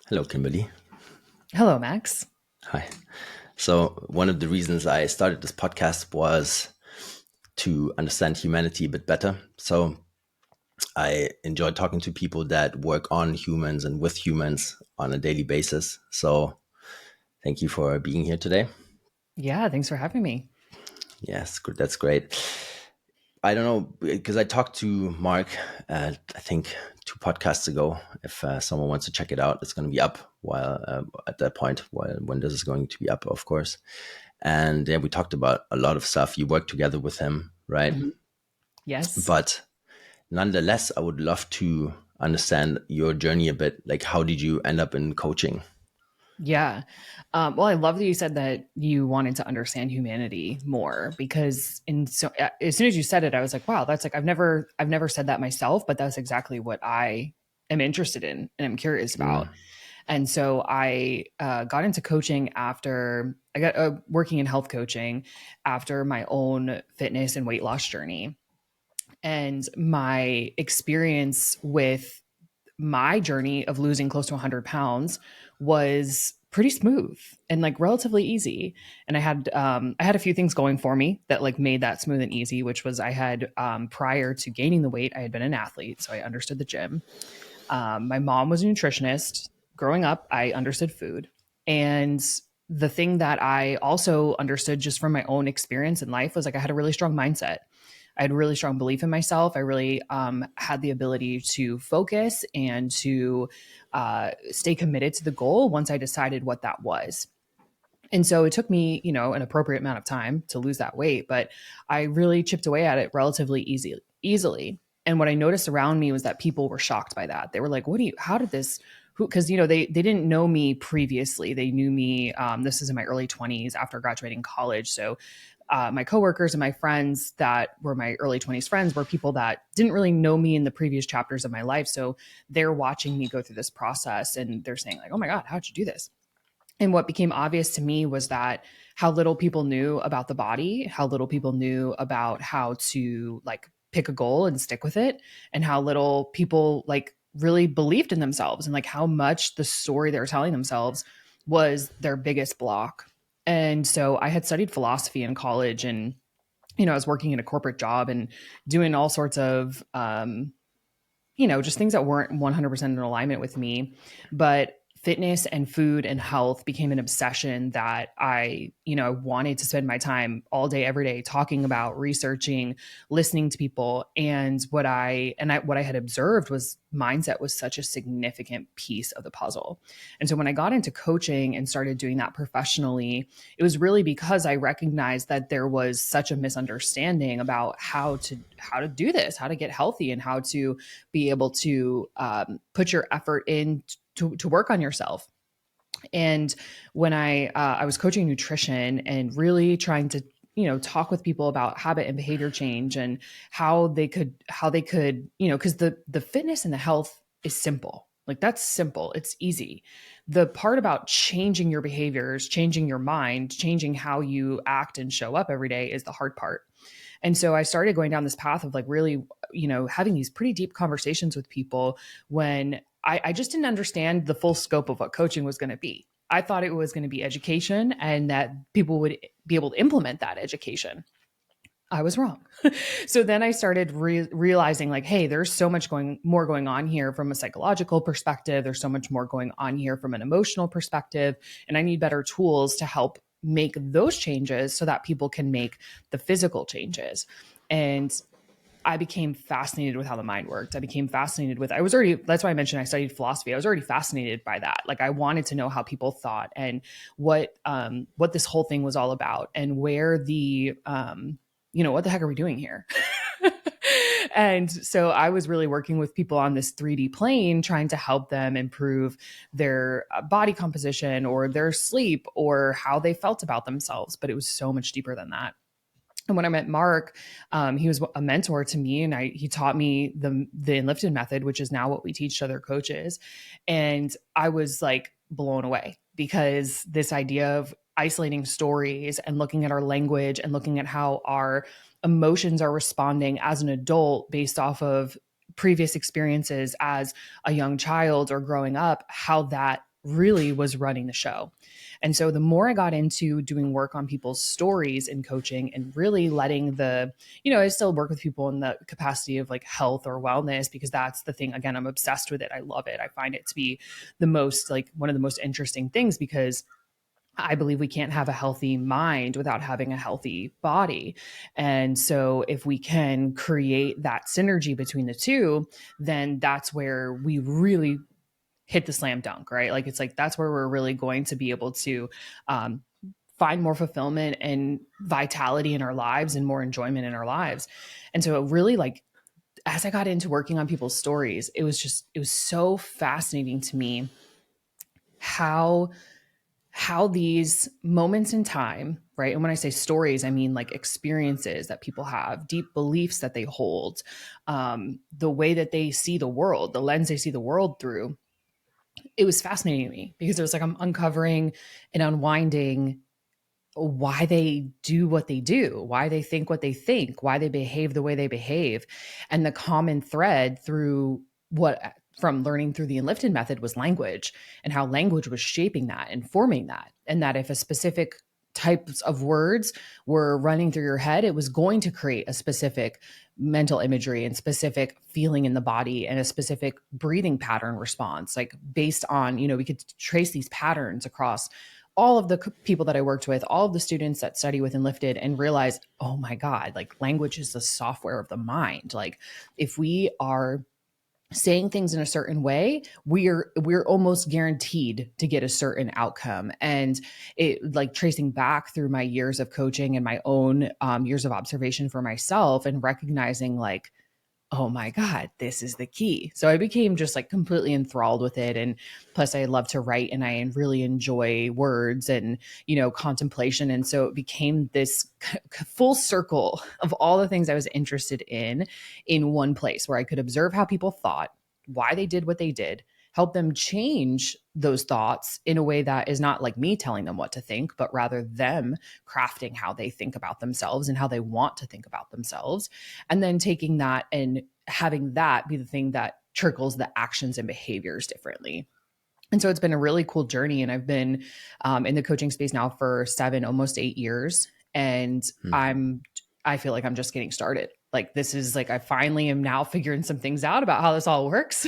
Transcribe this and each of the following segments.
Hello, Kimberly. Hello, Max. Hi. So, one of the reasons I started this podcast was to understand humanity a bit better. So, I enjoy talking to people that work on humans and with humans on a daily basis. So, thank you for being here today. Yeah, thanks for having me. Yes, good. That's great. I don't know because I talked to Mark, I think 2 podcasts ago. If someone wants to check it out, it's going to be up while at that point. While when this is going to be up, of course. And yeah, we talked about a lot of stuff. You worked together with him, right? Mhm. Yes. But nonetheless, I would love to understand your journey a bit. Like, how did you end up in coaching? Yeah. Well, I love that you said that you wanted to understand humanity more because as soon as you said it, I was like, wow, that's like I've never said that myself, but that's exactly what I am interested in and I'm curious Mm, about. And so I got into coaching after I got working in health coaching after my own fitness and weight loss journey. And my experience with my journey of losing close to 100 pounds was pretty smooth and like relatively easy. And I had a few things going for me that like made that smooth and easy, which was I had prior to gaining the weight, I had been an athlete, so I understood the gym. My mom was a nutritionist. Growing up, I understood food. And the thing that I also understood just from my own experience in life was like I had a really strong mindset. I had a really strong belief in myself. I really had the ability to focus and to stay committed to the goal once I decided what that was. And so it took me, an appropriate amount of time to lose that weight, but I really chipped away at it relatively easily. And what I noticed around me was that people were shocked by that. They were like, how did this, who, because, they didn't know me previously. They knew me, this is in my early 20s after graduating college. So my coworkers and my friends that were my early 20s friends were people that didn't really know me in the previous chapters of my life. So they're watching me go through this process and they're saying like, oh my God, how'd you do this? And what became obvious to me was that how little people knew about the body, how little people knew about how to like pick a goal and stick with it, and how little people like really believed in themselves and like how much the story they were telling themselves was their biggest block. And so I had studied philosophy in college and I was working in a corporate job and doing all sorts of just things that weren't 100% in alignment with me. But fitness and food and health became an obsession that I wanted to spend my time all day, every day talking about, researching, listening to people. And what I had observed was mindset was such a significant piece of the puzzle. And so when I got into coaching and started doing that professionally, it was really because I recognized that there was such a misunderstanding about how to do this, how to get healthy, and how to be able to put your effort in to work on yourself. And when I was coaching nutrition and really trying to talk with people about habit and behavior change and how they could because the fitness and the health is simple, like that's simple, it's easy. The part about changing your behaviors, changing your mind, changing how you act and show up every day is the hard part. And so I started going down this path of like really, having these pretty deep conversations with people when I just didn't understand the full scope of what coaching was going to be. I thought it was going to be education and that people would be able to implement that education. I was wrong. So then I started realizing like, hey, there's so much going on here from a psychological perspective. There's so much more going on here from an emotional perspective. And I need better tools to help make those changes so that people can make the physical changes. And I became fascinated with how the mind worked. I became fascinated with, that's why I mentioned I studied philosophy. I was already fascinated by that. Like I wanted to know how people thought and what this whole thing was all about and where what the heck are we doing here? And so I was really working with people on this 3D plane, trying to help them improve their body composition or their sleep or how they felt about themselves. But it was so much deeper than that. And when I met Mark, he was a mentor to me, and he taught me the Enlifted method, which is now what we teach to other coaches. And I was like blown away because this idea of isolating stories and looking at our language and looking at how our emotions are responding as an adult based off of previous experiences as a young child or growing up, how that really was running the show. And so the more I got into doing work on people's stories in coaching and really letting I still work with people in the capacity of like health or wellness, because that's the thing. Again, I'm obsessed with it. I love it. I find it to be the most, like, one of the most interesting things, because I believe we can't have a healthy mind without having a healthy body. And so if we can create that synergy between the two, then that's where we really hit the slam dunk, right? Like, it's like, that's where we're really going to be able to um, find more fulfillment and vitality in our lives and more enjoyment in our lives. And so it really, like, as I got into working on people's stories, it was so fascinating to me how these moments in time, right? And when I say stories, I mean like experiences that people have, deep beliefs that they hold, the way that they see the world, the lens they see the world through. It was fascinating to me because it was like I'm uncovering and unwinding why they do what they do, why they think what they think, why they behave the way they behave. And the common thread through what from learning through the Unlifted method was language, and how language was shaping that and forming that. And that if a specific types of words were running through your head, it was going to create a specific mental imagery and specific feeling in the body and a specific breathing pattern response, like based on, we could trace these patterns across all of the people that I worked with, all of the students that study with Lifted, and realize, oh my God, like, language is the software of the mind. Like, if we are saying things in a certain way, we're almost guaranteed to get a certain outcome. And it, like, tracing back through my years of coaching and my own years of observation for myself, and recognizing, like, oh my God, this is the key. So I became just like completely enthralled with it. And plus, I love to write and I really enjoy words and, contemplation. And so it became this full circle of all the things I was interested in one place, where I could observe how people thought, why they did what they did, help them change those thoughts in a way that is not like me telling them what to think, but rather them crafting how they think about themselves and how they want to think about themselves. And then taking that and having that be the thing that trickles the actions and behaviors differently. And so it's been a really cool journey. And I've been in the coaching space now for 7, almost 8 years. And Hmm. I feel like I'm just getting started. Like, this is like, I finally am now figuring some things out about how this all works.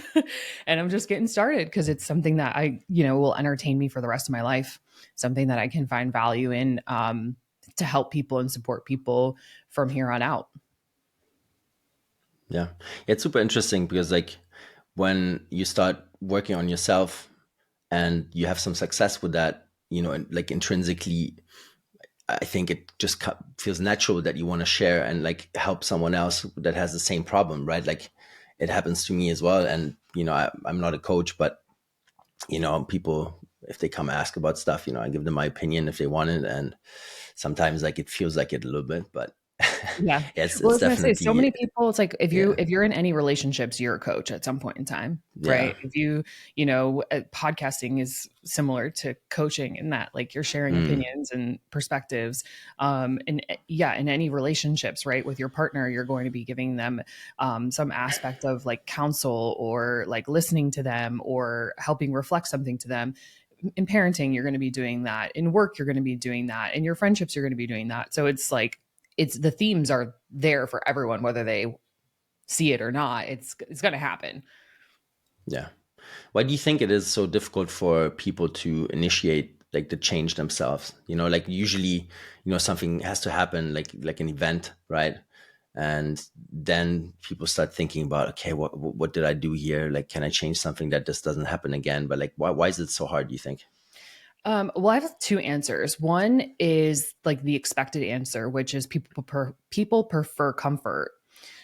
And I'm just getting started because it's something that will entertain me for the rest of my life, something that I can find value in, to help people and support people from here on out. Yeah. It's super interesting because, like, when you start working on yourself and you have some success with that, and like intrinsically, I think it just feels natural that you want to share and like help someone else that has the same problem, right? Like, it happens to me as well. And, I'm not a coach, but, people, if they come ask about stuff, I give them my opinion if they want it. And sometimes, like, it feels like it a little bit, but Yeah. yes, Well, I it's was gonna say, so definitely, many people, it's like, yeah, if you're in any relationships, you're a coach at some point in time, yeah, right? If podcasting is similar to coaching in that, like, you're sharing mm, opinions and perspectives. And yeah, in any relationships, right, with your partner, you're going to be giving them some aspect of like counsel, or like listening to them, or helping reflect something to them. In parenting, you're going to be doing that. In work, you're going to be doing that. In your friendships, you're going to be doing that. So it's like, it's the themes are there for everyone, whether they see it or not. It's going to happen. yeah. Why do you think it is so difficult for people to initiate like the change themselves? Like, usually, something has to happen, like an event, right? And then people start thinking about, okay, what did I do here? Like, can I change something that this doesn't happen again? But like, why is it so hard, do you think? Well, I have two answers. One is like the expected answer, which is people prefer comfort.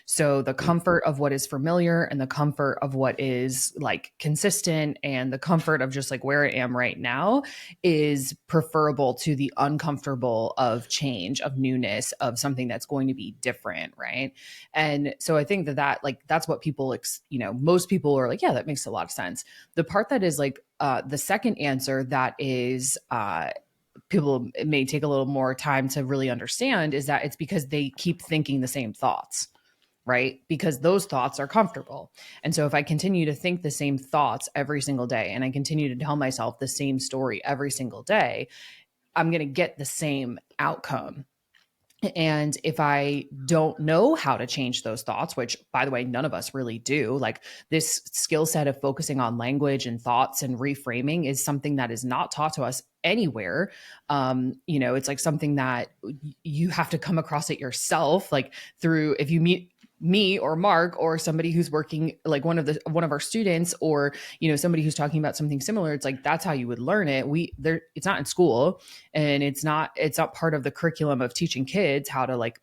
So the Mm, comfort of what is familiar, and the comfort of what is like consistent, and the comfort of just like where I am right now is preferable to the uncomfortable of change, of newness, of something that's going to be different, right? And so I think that like that's what people most people are like, yeah, that makes a lot of sense. The part that is like the second answer that is people it may take a little more time to really understand, is that it's because they keep thinking the same thoughts. right? Because those thoughts are comfortable. And so if I continue to think the same thoughts every single day and I continue to tell myself the same story every single day, I'm going to get the same outcome. And if I don't know how to change those thoughts, which by the way, none of us really do, like this skill set of focusing on language and thoughts and reframing is something that is not taught to us anywhere. It's like something that you have to come across it yourself, like through, if you meet me or Mark or somebody who's working, like one of our students, or somebody who's talking about something similar, it's like that's how you would learn it. It's not in school, and it's not part of the curriculum of teaching kids how to like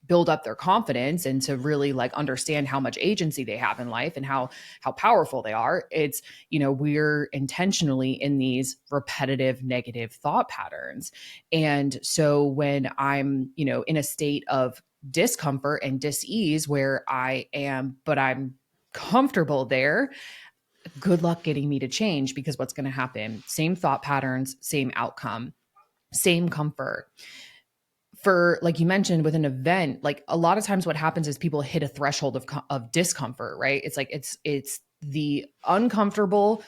build up their confidence and to really like understand how much agency they have in life and how powerful they are. It's, we're intentionally in these repetitive negative thought patterns. And so when I'm, in a state of discomfort and dis-ease where I am, but I'm comfortable there, good luck getting me to change, because what's going to happen? Same thought patterns, same outcome, same comfort. For, like you mentioned, with an event, like a lot of times what happens is people hit a threshold of discomfort, right? It's like it's the uncomfortable,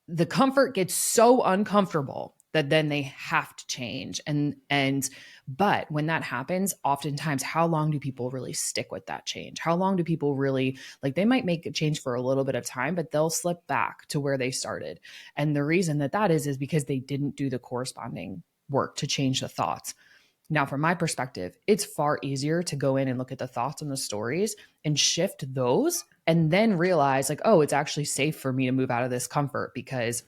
the comfort gets so uncomfortable that then they have to change. But when that happens, oftentimes, how long do people really stick with that change? How long do people really, like, they might make a change for a little bit of time, but they'll slip back to where they started. And the reason that is because they didn't do the corresponding work to change the thoughts. Now, from my perspective, it's far easier to go in and look at the thoughts and the stories and shift those, and then realize like, oh, it's actually safe for me to move out of this comfort, because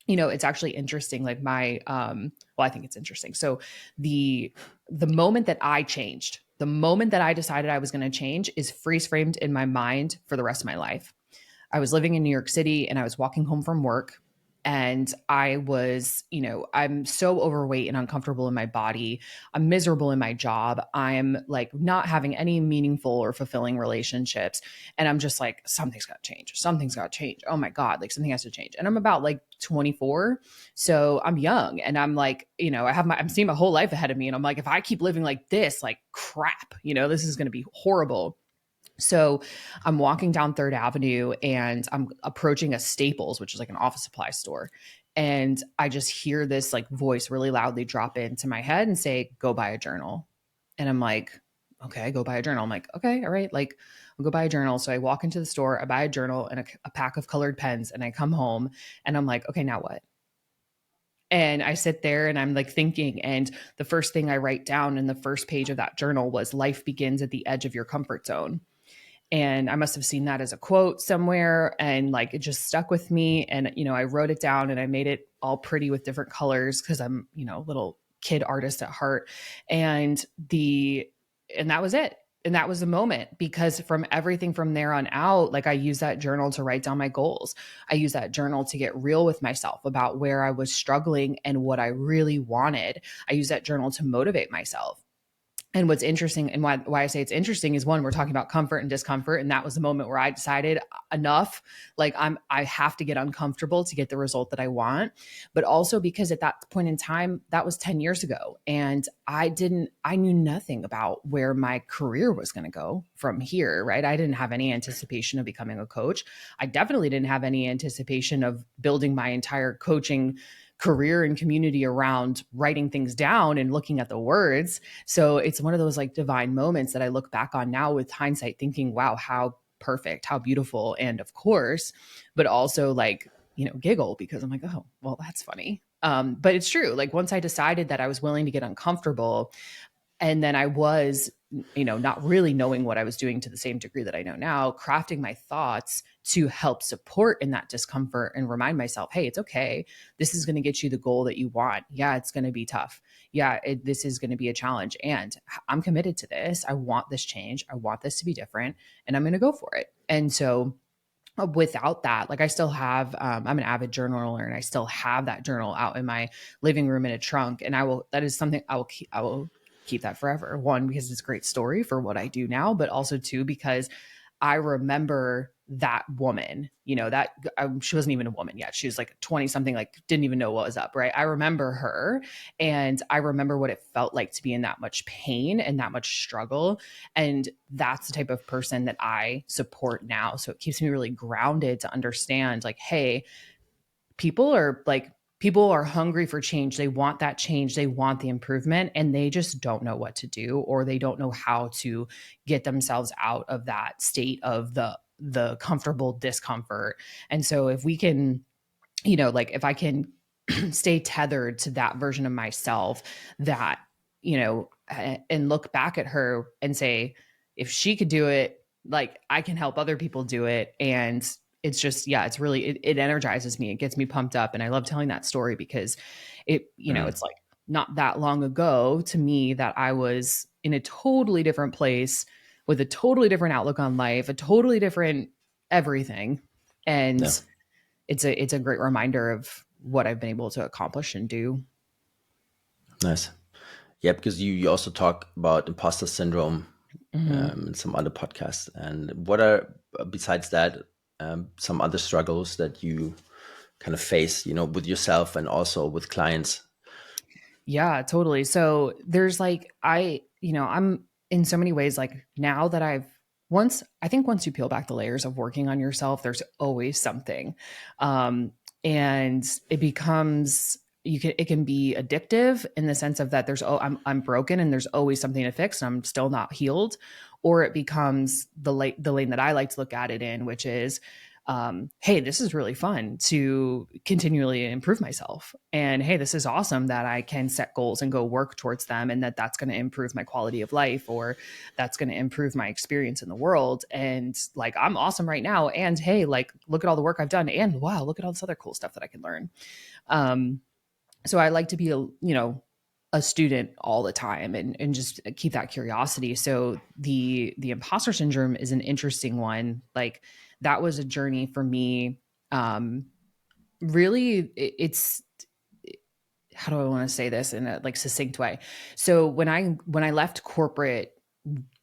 it's actually interesting. Like I think it's interesting. So the moment that I changed, the moment that I decided I was going to change, is freeze framed in my mind for the rest of my life. I was living in New York City and I was walking home from work, and I was, I'm so overweight and uncomfortable in my body. I'm miserable in my job. I'm like not having any meaningful or fulfilling relationships. And I'm just like, something's got to change. Something's got to change. Oh my God, like something has to change. And I'm about like 24. So I'm young, and I'm like, I'm seeing my whole life ahead of me. And I'm like, if I keep living like this, like crap, this is going to be horrible. So I'm walking down Third Avenue and I'm approaching a Staples, which is like an office supply store. And I just hear this like voice really loudly drop into my head and say, go buy a journal. And I'm like, okay, go buy a journal. I'm like, okay, all right, like I'll go buy a journal. So I walk into the store, I buy a journal and a pack of colored pens, and I come home and I'm like, okay, now what? And I sit there and I'm like thinking, and the first thing I write down in the first page of that journal was, life begins at the edge of your comfort zone. And I must have seen that as a quote somewhere, and like it just stuck with me. And I wrote it down and I made it all pretty with different colors, because I'm a little kid artist at heart. And that was it. And that was the moment, because from everything from there on out, like I use that journal to write down my goals. I use that journal to get real with myself about where I was struggling and what I really wanted. I use that journal to motivate myself. And what's interesting, and why I say it's interesting, is one, we're talking about comfort and discomfort. And that was the moment where I decided enough, like I have to get uncomfortable to get the result that I want. But also because at that point in time, that was 10 years ago. And I knew nothing about where my career was going to go from here, right? I didn't have any anticipation of becoming a coach. I definitely didn't have any anticipation of building my entire coaching career and community around writing things down and looking at the words. So it's one of those like divine moments that I look back on now with hindsight thinking, wow, how perfect, how beautiful. And of course, but also like, giggle, because I'm like, oh, well, that's funny. But it's true. Like once I decided that I was willing to get uncomfortable, and then I was, not really knowing what I was doing to the same degree that I know now, crafting my thoughts to help support in that discomfort and remind myself, hey, it's okay. This is going to get you the goal that you want. Yeah, it's going to be tough. Yeah, this is going to be a challenge. And I'm committed to this. I want this change. I want this to be different. And I'm going to go for it. And so without that, like I still have, I'm an avid journaler, and I still have that journal out in my living room in a trunk. And that is something I will keep that forever. One, because it's a great story for what I do now, but also two, because I remember that woman, that she wasn't even a woman yet. She was like 20 something, like didn't even know what was up. Right. I remember her, and I remember what it felt like to be in that much pain and that much struggle. And that's the type of person that I support now. So it keeps me really grounded to understand, like, hey, people are hungry for change. They want that change. They want the improvement, and they just don't know what to do, or they don't know how to get themselves out of that state of the comfortable discomfort. And so if we can, like if I can stay tethered to that version of myself, that, and look back at her and say, if she could do it, like I can help other people do it. And it's just, yeah, it's really, it energizes me. It gets me pumped up. And I love telling that story because Mm. it's like not that long ago to me that I was in a totally different place with a totally different outlook on life, a totally different everything. And Yeah. it's a great reminder of what I've been able to accomplish and do. Nice. Yeah, because you also talk about imposter syndrome Mm-hmm. in some other podcasts. And what are, besides that, some other struggles that you kind of face, with yourself and also with clients? Yeah, totally. So there's like, I'm in so many ways, like now that I think once you peel back the layers of working on yourself, there's always something. Um, and it can be addictive in the sense of that I'm broken and there's always something to fix and I'm still not healed. Or it becomes the lane that I like to look at it in, which is, hey, this is really fun to continually improve myself. And hey, this is awesome that I can set goals and go work towards them, and that's going to improve my quality of life, or that's going to improve my experience in the world. And like, I'm awesome right now. And hey, like, look at all the work I've done. And wow, look at all this other cool stuff that I can learn. Um, so I like to be a student all the time and just keep that curiosity. So the imposter syndrome is an interesting one. Like that was a journey for me. Really, it's how do I want to say this in a like succinct way? So when I left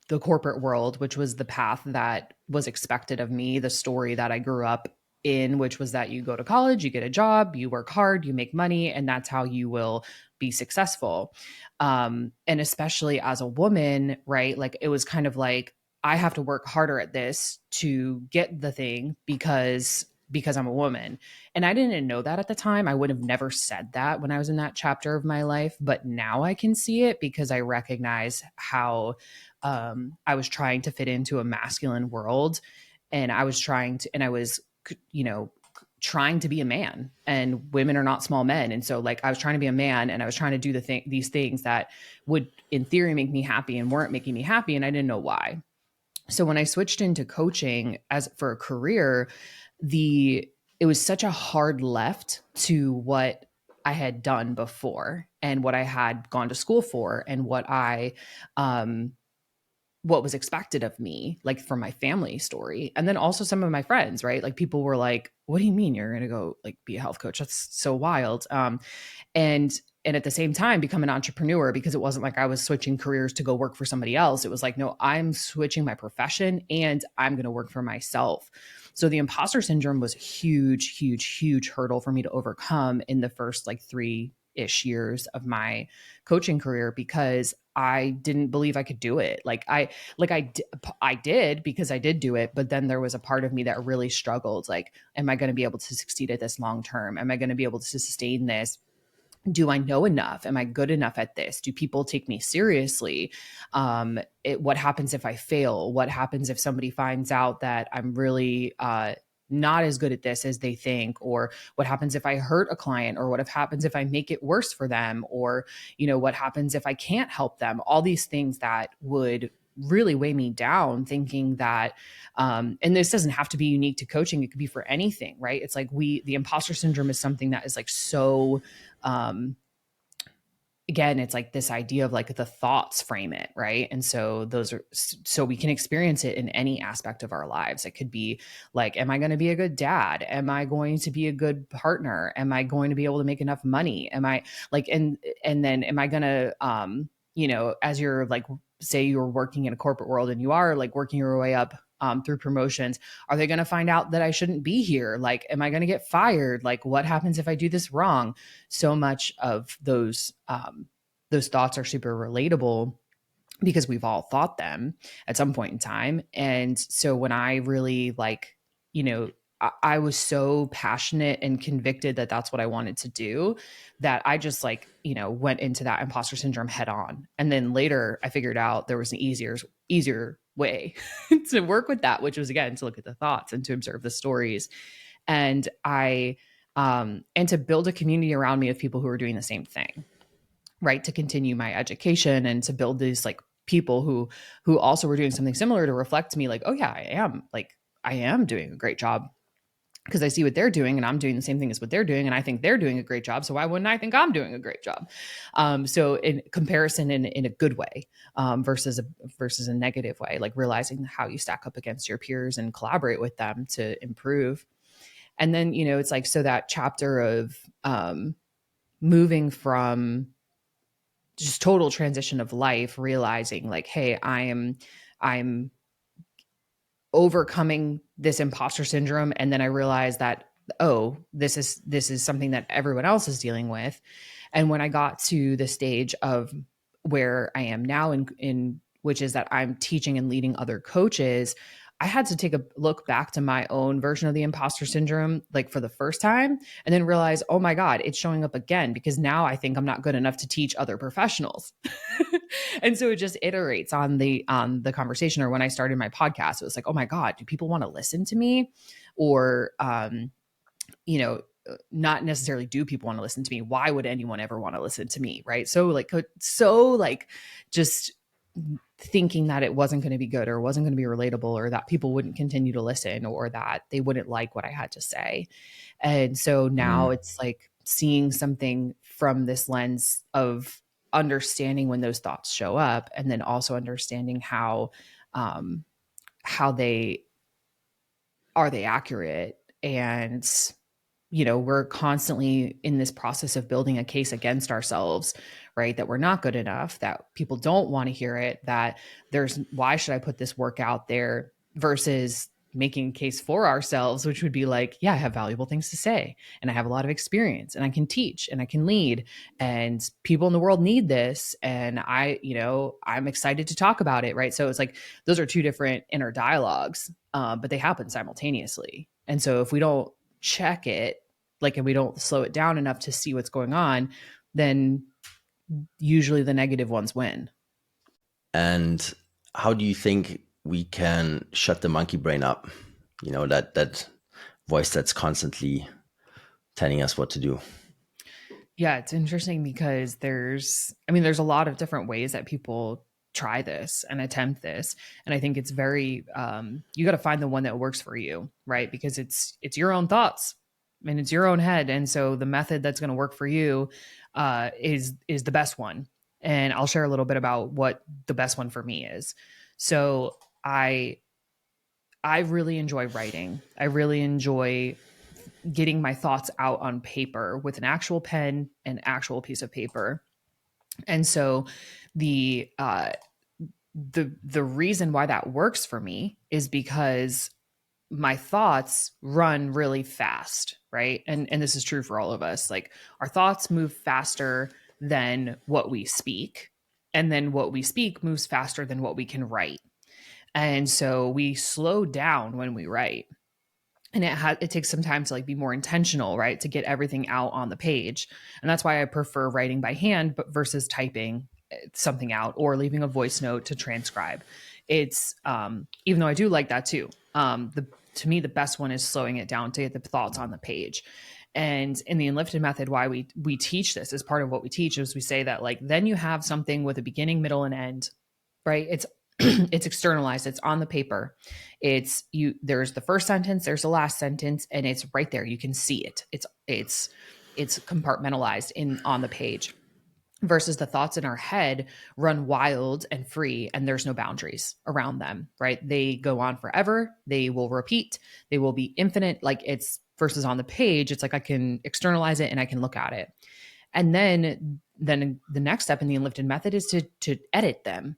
the corporate world, which was the path that was expected of me, the story that I grew up in, which was that you go to college, you get a job, you work hard, you make money, and that's how you will be successful. And especially as a woman, right? Like it was kind of like, I have to work harder at this to get the thing because I'm a woman. And I didn't know that at the time. I would have never said that when I was in that chapter of my life, but now I can see it because I recognize how I was trying to fit into a masculine world, and I was you know, trying to be a man, and women are not small men. And so like I was trying to be a man, and I was trying to do these things that would in theory make me happy and weren't making me happy. And I didn't know why. So when I switched into coaching as for a career, it was such a hard left to what I had done before and what I had gone to school for and um what was expected of me, like from my family story. And then also some of my friends, right? Like people were like, what do you mean you're going to go like be a health coach? That's so wild. And at the same time become an entrepreneur, because it wasn't like I was switching careers to go work for somebody else. It was like, no, I'm switching my profession and I'm going to work for myself. So the imposter syndrome was a huge, huge, huge hurdle for me to overcome in the first like 3-ish years of my coaching career, because I didn't believe I could do it. I did because I did do it, but then there was a part of me that really struggled. Like, am I going to be able to succeed at this long term? Am I going to be able to sustain this? Do I know enough? Am I good enough at this? Do people take me seriously? What happens if I fail? What happens if somebody finds out that I'm really not as good at this as they think? Or what happens if I hurt a client? Or what happens if I make it worse for them? Or, what happens if I can't help them? All these things that would really weigh me down, thinking that and this doesn't have to be unique to coaching, it could be for anything, right? It's like the imposter syndrome is something that is like so um again, it's like this idea of like the thoughts frame it, right? And so so we can experience it in any aspect of our lives. It could be like, am I going to be a good dad? Am I going to be a good partner? Am I going to be able to make enough money? Am I like, and then am I going to as you're like, say you're working in a corporate world and you are like working your way up through promotions? Are they going to find out that I shouldn't be here? Like, am I going to get fired? Like, what happens if I do this wrong? So much of those thoughts are super relatable because we've all thought them at some point in time. And so when I really like, you know, I was so passionate and convicted that that's what I wanted to do, that I just like, went into that imposter syndrome head on. And then later I figured out there was an easier way to work with that, which was, again, to look at the thoughts and to observe the stories. And and to build a community around me of people who are doing the same thing, right? To continue my education and to build these like people who also were doing something similar, to reflect to me like, oh yeah, I am doing a great job, because I see what they're doing and I'm doing the same thing as what they're doing. And I think they're doing a great job. So why wouldn't I think I'm doing a great job? So in comparison, in a good way, versus a negative way, like realizing how you stack up against your peers and collaborate with them to improve. And then, it's like, so that chapter of moving from just total transition of life, realizing like, hey, I'm overcoming this imposter syndrome. And then I realized that, oh, this is something that everyone else is dealing with. And when I got to the stage of where I am now, in which is that I'm teaching and leading other coaches, I had to take a look back to my own version of the imposter syndrome, like for the first time, and then realize, oh my God, it's showing up again, because now I think I'm not good enough to teach other professionals. And so it just iterates on the conversation. Or when I started my podcast, it was like, oh my God, do people want to listen to me? Or you know, not necessarily do people want to listen to me? Why would anyone ever want to listen to me? Right. So just thinking that it wasn't going to be good, or wasn't going to be relatable, or that people wouldn't continue to listen, or that they wouldn't like what I had to say. And so now it's like seeing something from this lens of understanding when those thoughts show up, and then also understanding how they are they accurate. And we're constantly in this process of building a case against ourselves, right? That we're not good enough, that people don't want to hear it, that why should I put this work out there, versus making a case for ourselves, which would be like, yeah, I have valuable things to say, and I have a lot of experience, and I can teach, and I can lead, and people in the world need this. And I'm excited to talk about it. Right. So it's like, those are two different inner dialogues, but they happen simultaneously. And so if we don't check it, and we don't slow it down enough to see what's going on, then usually the negative ones win. And how do you think we can shut the monkey brain up? That voice that's constantly telling us what to do. Yeah, it's interesting because there's a lot of different ways that people try this and attempt this. And I think it's very, you got to find the one that works for you, right? Because it's your own thoughts and it's your own head. And so the method that's going to work for you is the best one. And I'll share a little bit about what the best one for me is. So I really enjoy writing. I really enjoy getting my thoughts out on paper with an actual pen and actual piece of paper. And so the reason why that works for me is because my thoughts run really fast, right? And this is true for all of us. Like, our thoughts move faster than what we speak, and then what we speak moves faster than what we can write. And so we slow down when we write. And it takes some time to be more intentional, right? To get everything out on the page. And that's why I prefer writing by hand, but versus typing something out or leaving a voice note to transcribe. It's even though I do like that too. To me, the best one is slowing it down to get the thoughts on the page. And in the Unlifted method, why we teach this, as part of what we teach, is we say that then you have something with a beginning, middle, and end, right? It's it's externalized. It's on the paper. There's the first sentence, there's the last sentence, and it's right there. You can see it. It's compartmentalized on the page, versus the thoughts in our head run wild and free, and there's no boundaries around them, right? They go on forever. They will repeat. They will be infinite. It's versus on the page, it's like I can externalize it and I can look at it. And then the next step in the Unlifted method is to edit them.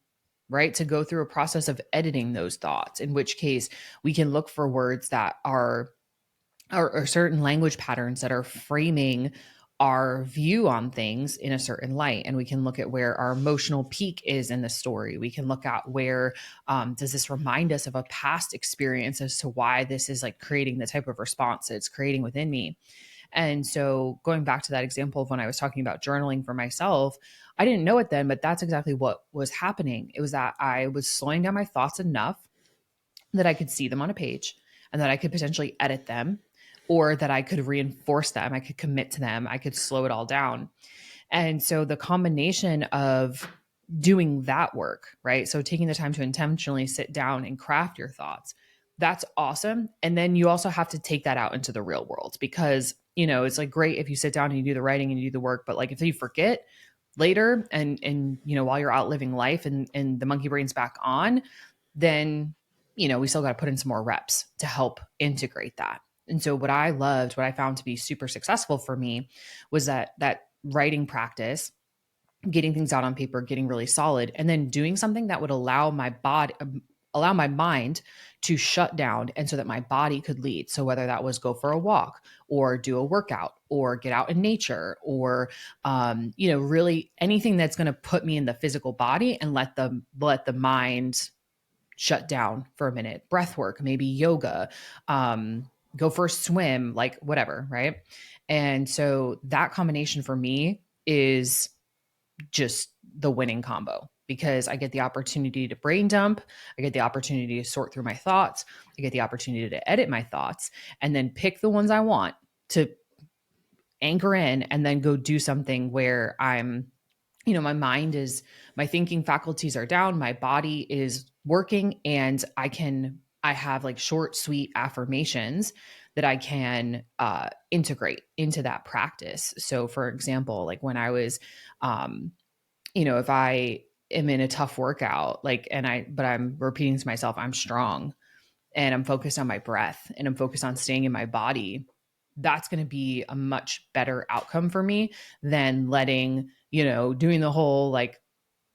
right? To go through a process of editing those thoughts, in which case we can look for words that are or certain language patterns that are framing our view on things in a certain light. And we can look at where our emotional peak is in the story. We can look at where does this remind us of a past experience as to why this is like creating the type of response it's creating within me. And so going back to that example of when I was talking about journaling for myself, I didn't know it then, but that's exactly what was happening. It was that I was slowing down my thoughts enough that I could see them on a page and that I could potentially edit them, or that I could reinforce them. I could commit to them. I could slow it all down. And so the combination of doing that work, right? So taking the time to intentionally sit down and craft your thoughts, that's awesome. And then you also have to take that out into the real world, because, you know, it's like great if you sit down and you do the writing and you do the work, but like if you forget later and you know, while you're out living life and the monkey brain's back on, then, you know, we still got to put in some more reps to help integrate that. And so what I loved, what I found to be super successful for me was that writing practice, getting things out on paper, getting really solid, and then doing something that would allow my body, allow my mind to shut down, and so that my body could lead. So whether that was go for a walk or do a workout or get out in nature or you know, really anything that's going to put me in the physical body and let the mind shut down for a minute. Breath work, maybe yoga, go for a swim, like whatever, right? And so that combination for me is just the winning combo, because I get the opportunity to brain dump, I get the opportunity to sort through my thoughts, I get the opportunity to edit my thoughts, and then pick the ones I want to anchor in, and then go do something where I'm, you know, my mind is, my thinking faculties are down, my body is working, and I have like short, sweet affirmations that I can integrate into that practice. So, for example, like when I was, you know, if I am in a tough workout, like, but I'm repeating to myself, I'm strong, and I'm focused on my breath and I'm focused on staying in my body, that's going to be a much better outcome for me than letting, you know, doing the whole like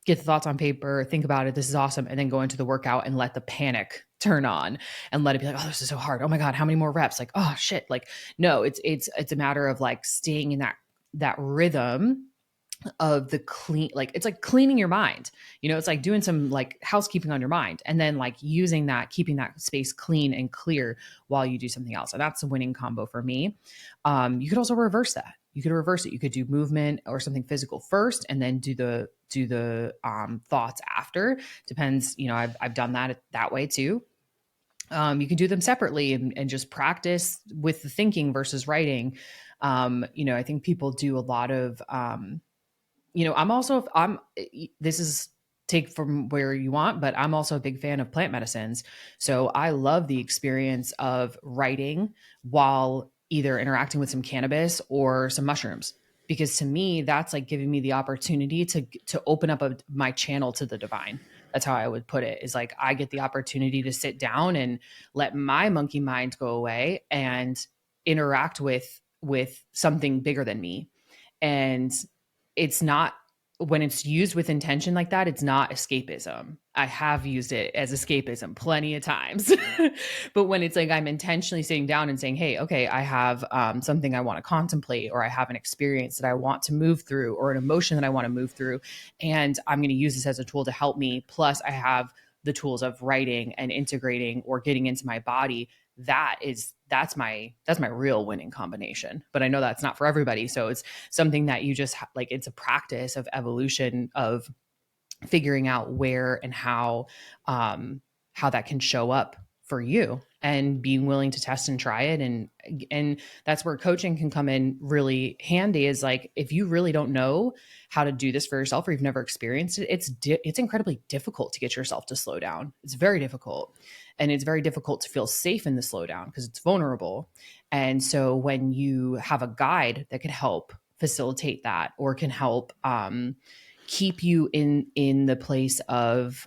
get the thoughts on paper, think about it, this is awesome, and then go into the workout and let the panic turn on and let it be like, oh, this is so hard. Oh my God, how many more reps? Like, oh shit. Like, no, it's a matter of like staying in that rhythm of the clean, like it's like cleaning your mind, you know, it's like doing some like housekeeping on your mind, and then like using that, keeping that space clean and clear while you do something else. And that's a winning combo for me. You could also reverse that. You could reverse it. You could do movement or something physical first and then do the thoughts after. Depends, you know, I've done that way too. You can do them separately and just practice with the thinking versus writing. You know, I think people do a lot of you know, I'm this is take from where you want, but I'm also a big fan of plant medicines. So I love the experience of writing while either interacting with some cannabis or some mushrooms, because to me that's like giving me the opportunity to open up my channel to the divine. That's how I would put it, is like I get the opportunity to sit down and let my monkey mind go away and interact with something bigger than me. And it's not, when it's used with intention like that, it's not escapism. I have used it as escapism plenty of times. But when it's like I'm intentionally sitting down and saying, hey, okay, I have something I want to contemplate, or I have an experience that I want to move through, or an emotion that I want to move through, and I'm going to use this as a tool to help me. Plus, I have the tools of writing and integrating or getting into my body. That's my real winning combination. But I know that's not for everybody. So it's something that you just like, it's a practice of evolution of figuring out where and how that can show up for you, and being willing to test and try it. And that's where coaching can come in really handy, is like, if you really don't know how to do this for yourself, or you've never experienced it, it's incredibly difficult to get yourself to slow down. It's very difficult. And it's very difficult to feel safe in the slowdown because it's vulnerable. And so when you have a guide that can help facilitate that, or can help keep you in the place of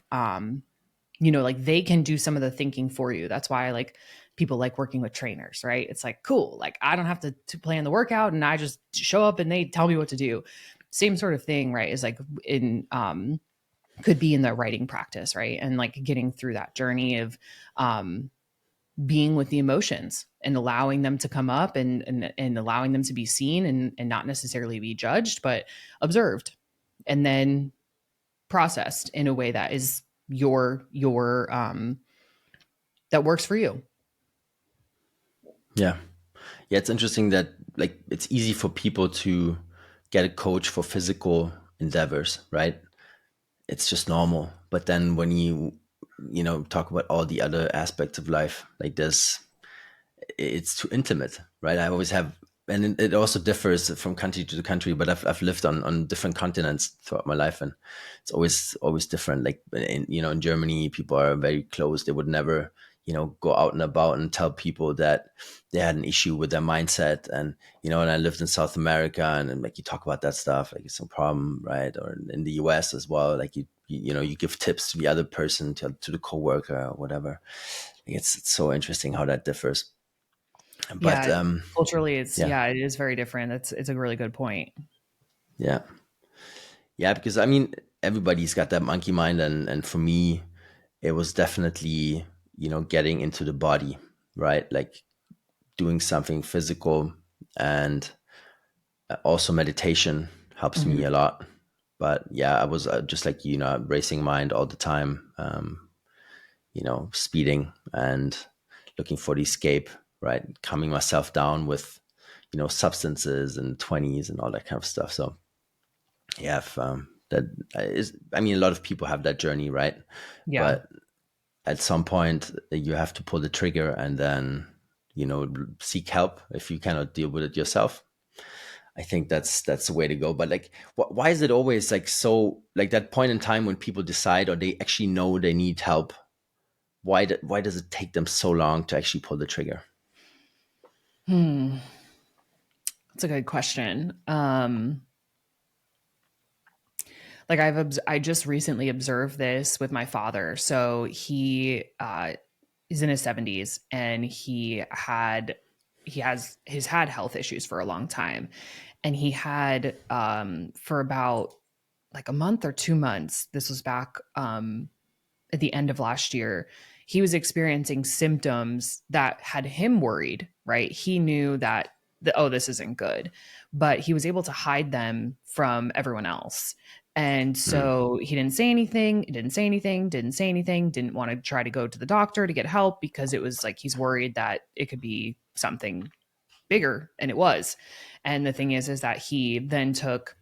you know, like they can do some of the thinking for you. That's why like people like working with trainers, right? It's like, cool, like I don't have to plan the workout, and I just show up and they tell me what to do. Same sort of thing, right? Is like in could be in the writing practice, right? And like getting through that journey of being with the emotions and allowing them to come up, and allowing them to be seen, and not necessarily be judged, but observed, and then processed in a way that is your that works for you. Yeah. Yeah, it's interesting that like it's easy for people to get a coach for physical endeavors, right? It's just normal. But then when you talk about all the other aspects of life, like this, it's too intimate, right? I always have, and it also differs from country to country. But I've lived on different continents throughout my life, and it's always different. Like in Germany, people are very close. They would never go out and about and tell people that they had an issue with their mindset. And and I lived in South America, and like you talk about that stuff, like it's no problem, right? Or in the US as well, like you give tips to the other person, to the coworker or whatever. It's so interesting how that differs. But Yeah, culturally, yeah, it is very different. It's a really good point. yeah, yeah. Because I mean, everybody's got that monkey mind, and for me, it was definitely getting into the body, right? Like doing something physical, and also meditation helps me Mhm. a lot. But yeah, I was just like racing mind all the time, speeding and looking for the escape, right? Calming myself down with substances and 20s and all that kind of stuff. So yeah, that is, I mean, a lot of people have that journey, right? Yeah. But at some point, you have to pull the trigger and then, seek help if you cannot deal with it yourself. I think that's the way to go. But like, why is it always like so like that point in time when people decide or they actually know they need help? Why does it take them so long to actually pull the trigger? Hmm. That's a good question. Like I just recently observed this with my father. So he's in his 70s, and he's had health issues for a long time. And he had for about like a month or 2 months, this was back at the end of last year, he was experiencing symptoms that had him worried, right? He knew that oh, this isn't good, but he was able to hide them from everyone else. And Mm, so he didn't say anything, didn't say anything, didn't want to try to go to the doctor to get help, because it was like he's worried that it could be something bigger, and it was. And the thing is that he then took,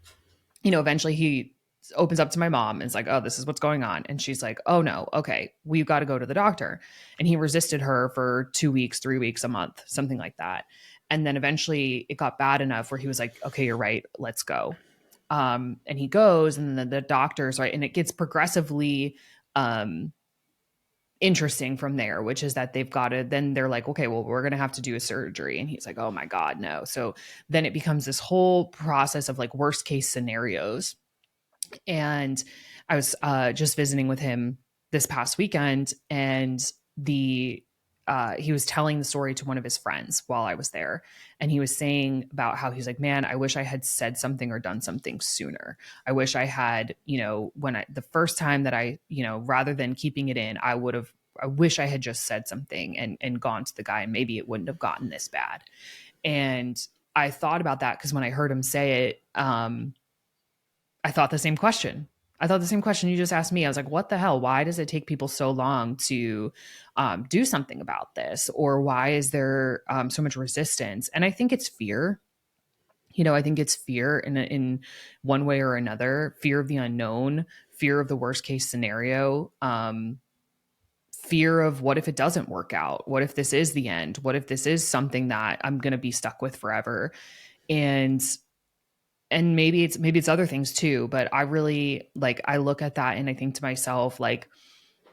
eventually he opens up to my mom and is like, "Oh, this is what's going on." And she's like, "Oh no, okay, we've got to go to the doctor." And he resisted her for 2 weeks, 3 weeks, a month, something like that. And then eventually it got bad enough where he was like, "Okay, you're right, let's go." And he goes, and then the doctors, right, and it gets progressively um, interesting from there, which is that they've got to, then they're like, "Okay, well, we're going to have to do a surgery." And he's like, "Oh my God, no." So then it becomes this whole process of like worst case scenarios. And I was just visiting with him this past weekend, and the he was telling the story to one of his friends while I was there, and he was saying about how he's like, "Man, I wish I had said something or done something sooner. I wish I had, when the first time that I, rather than keeping it in, I would have. I wish I had just said something and gone to the guy, and maybe it wouldn't have gotten this bad." And I thought about that because when I heard him say it, I thought the same question. I thought the same question you just asked me. I was like, what the hell? Why does it take people so long to do something about this? Or why is there so much resistance? And I think it's fear. I think it's fear in one way or another, fear of the unknown, fear of the worst case scenario, fear of what if it doesn't work out? What if this is the end? What if this is something that I'm going to be stuck with forever? And maybe it's other things too, but I really, like, I look at that and I think to myself, like,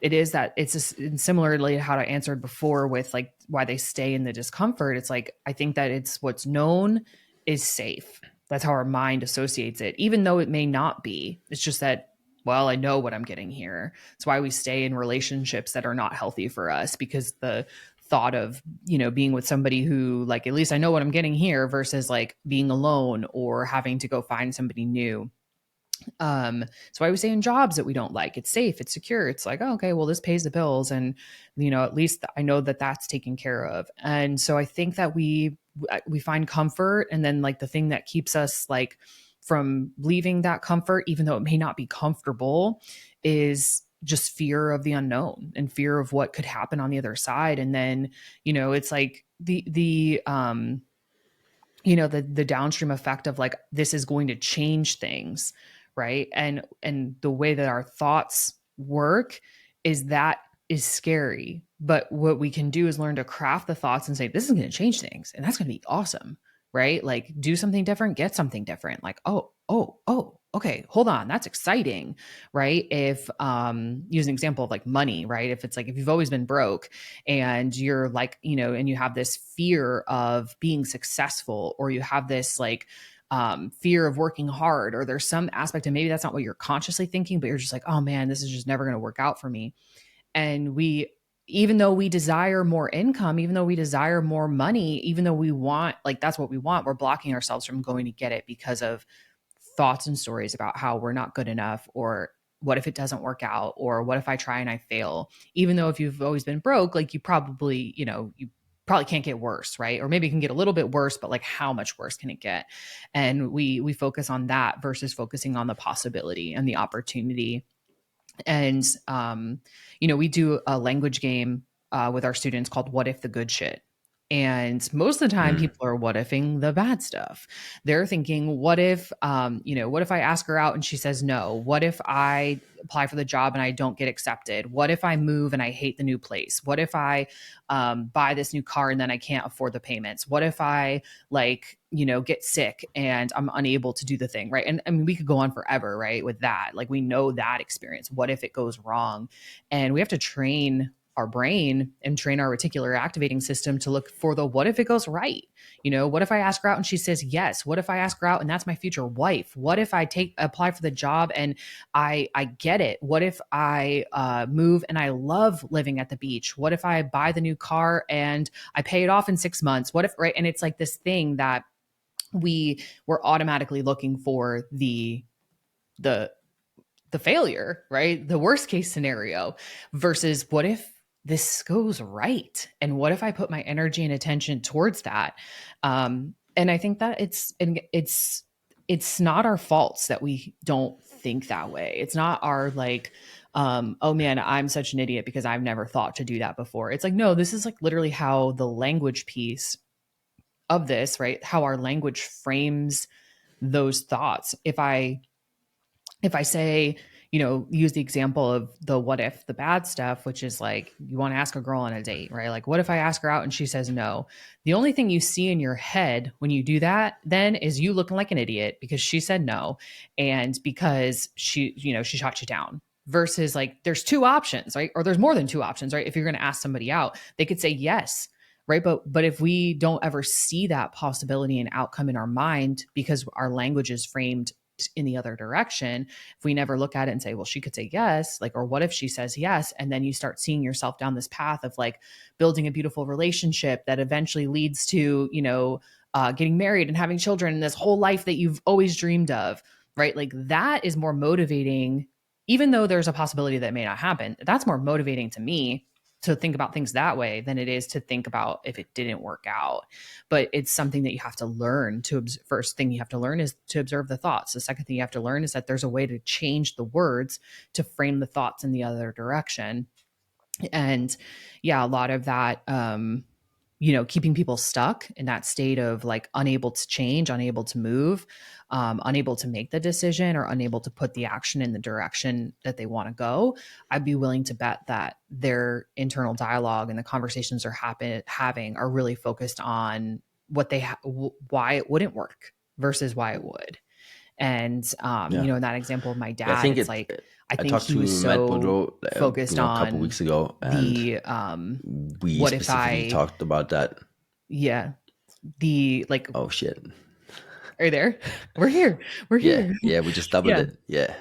it is that it's similarly to how I answered before with like why they stay in the discomfort. It's like I think that it's what's known is safe. That's how our mind associates it, even though it may not be. It's just that, well, I know what I'm getting here. It's why we stay in relationships that are not healthy for us, because the thought of, being with somebody who, like, at least I know what I'm getting here, versus like being alone or having to go find somebody new. So I was saying jobs that we don't like. It's safe, it's secure. It's like, oh, okay, well, this pays the bills, and at least I know that that's taken care of. And so I think that we find comfort, and then like the thing that keeps us like from leaving that comfort, even though it may not be comfortable, is just fear of the unknown and fear of what could happen on the other side. And then it's like the downstream effect of like this is going to change things, right? And the way that our thoughts work is scary, but what we can do is learn to craft the thoughts and say this is going to change things, and that's going to be awesome, right? Like do something different, get something different, like oh, okay, hold on, that's exciting, right? If use an example of like money, right? If it's like if you've always been broke and you're like and you have this fear of being successful, or you have this like fear of working hard, or there's some aspect, and maybe that's not what you're consciously thinking, but you're just like, oh man, this is just never going to work out for me. And even though we desire more income, even though we desire more money, even though we want, like, that's what we want, we're blocking ourselves from going to get it because of thoughts and stories about how we're not good enough, or what if it doesn't work out, or what if I try and I fail. Even though if you've always been broke, like you probably can't get worse, right? Or maybe it can get a little bit worse, but like how much worse can it get? And we focus on that versus focusing on the possibility and the opportunity. And we do a language game with our students called What If the Good Shit. And most of the time Mm. people are what ifing the bad stuff. They're thinking, what if what if I ask her out and she says no? What if I apply for the job and I don't get accepted? What if I move and I hate the new place? What if I buy this new car and then I can't afford the payments? What if I get sick and I'm unable to do the thing, right? And I mean, we could go on forever, right? With that, like we know that experience. What if it goes wrong? And we have to train our brain and train our reticular activating system to look for the what if it goes right. What if I ask her out and she says yes? What if I ask her out and that's my future wife? What if I apply for the job and I get it? What if I move and I love living at the beach? What if I buy the new car and I pay it off in 6 months? What if, right? And it's like this thing that we're automatically looking for the failure, right? The worst case scenario, versus what if this goes right? And what if I put my energy and attention towards that? And I think that it's not our faults that we don't think that way. It's not our like, oh man, I'm such an idiot because I've never thought to do that before. It's like, no, this is like literally how the language piece of this, right? How our language frames those thoughts. If I say, use the example of the what if, the bad stuff, which is like you want to ask a girl on a date, right? Like, what if I ask her out and she says no? The only thing you see in your head when you do that then is you looking like an idiot because she said no, and because she shot you down. Versus like there's two options, right? Or there's more than two options, right? If you're going to ask somebody out, they could say yes, right? But if we don't ever see that possibility and outcome in our mind because our language is framed in the other direction, if we never look at it and say, well, she could say yes, like, or what if she says yes? And then you start seeing yourself down this path of like building a beautiful relationship that eventually leads to, getting married and having children and this whole life that you've always dreamed of, right? Like that is more motivating, even though there's a possibility that may not happen. That's more motivating to me to think about things that way than it is to think about if it didn't work out. But it's something that you have to learn to first thing you have to learn is to observe the thoughts. The second thing you have to learn is that there's a way to change the words to frame the thoughts in the other direction. And yeah, a lot of that keeping people stuck in that state of like unable to change, unable to move, unable to make the decision, or unable to put the action in the direction that they want to go. I'd be willing to bet that their internal dialogue and the conversations they're having are really focused on why it wouldn't work versus why it would. And Yeah. in that example of my Yeah, I dad, think it's like I I think talked he to was Matt so Boudreau, focused a couple on weeks ago, and the we what if specifically I talked about that. yeah, the like, Oh shit! are you there? We're here. We're Yeah, here. yeah, we just doubled Yeah. it. Yeah,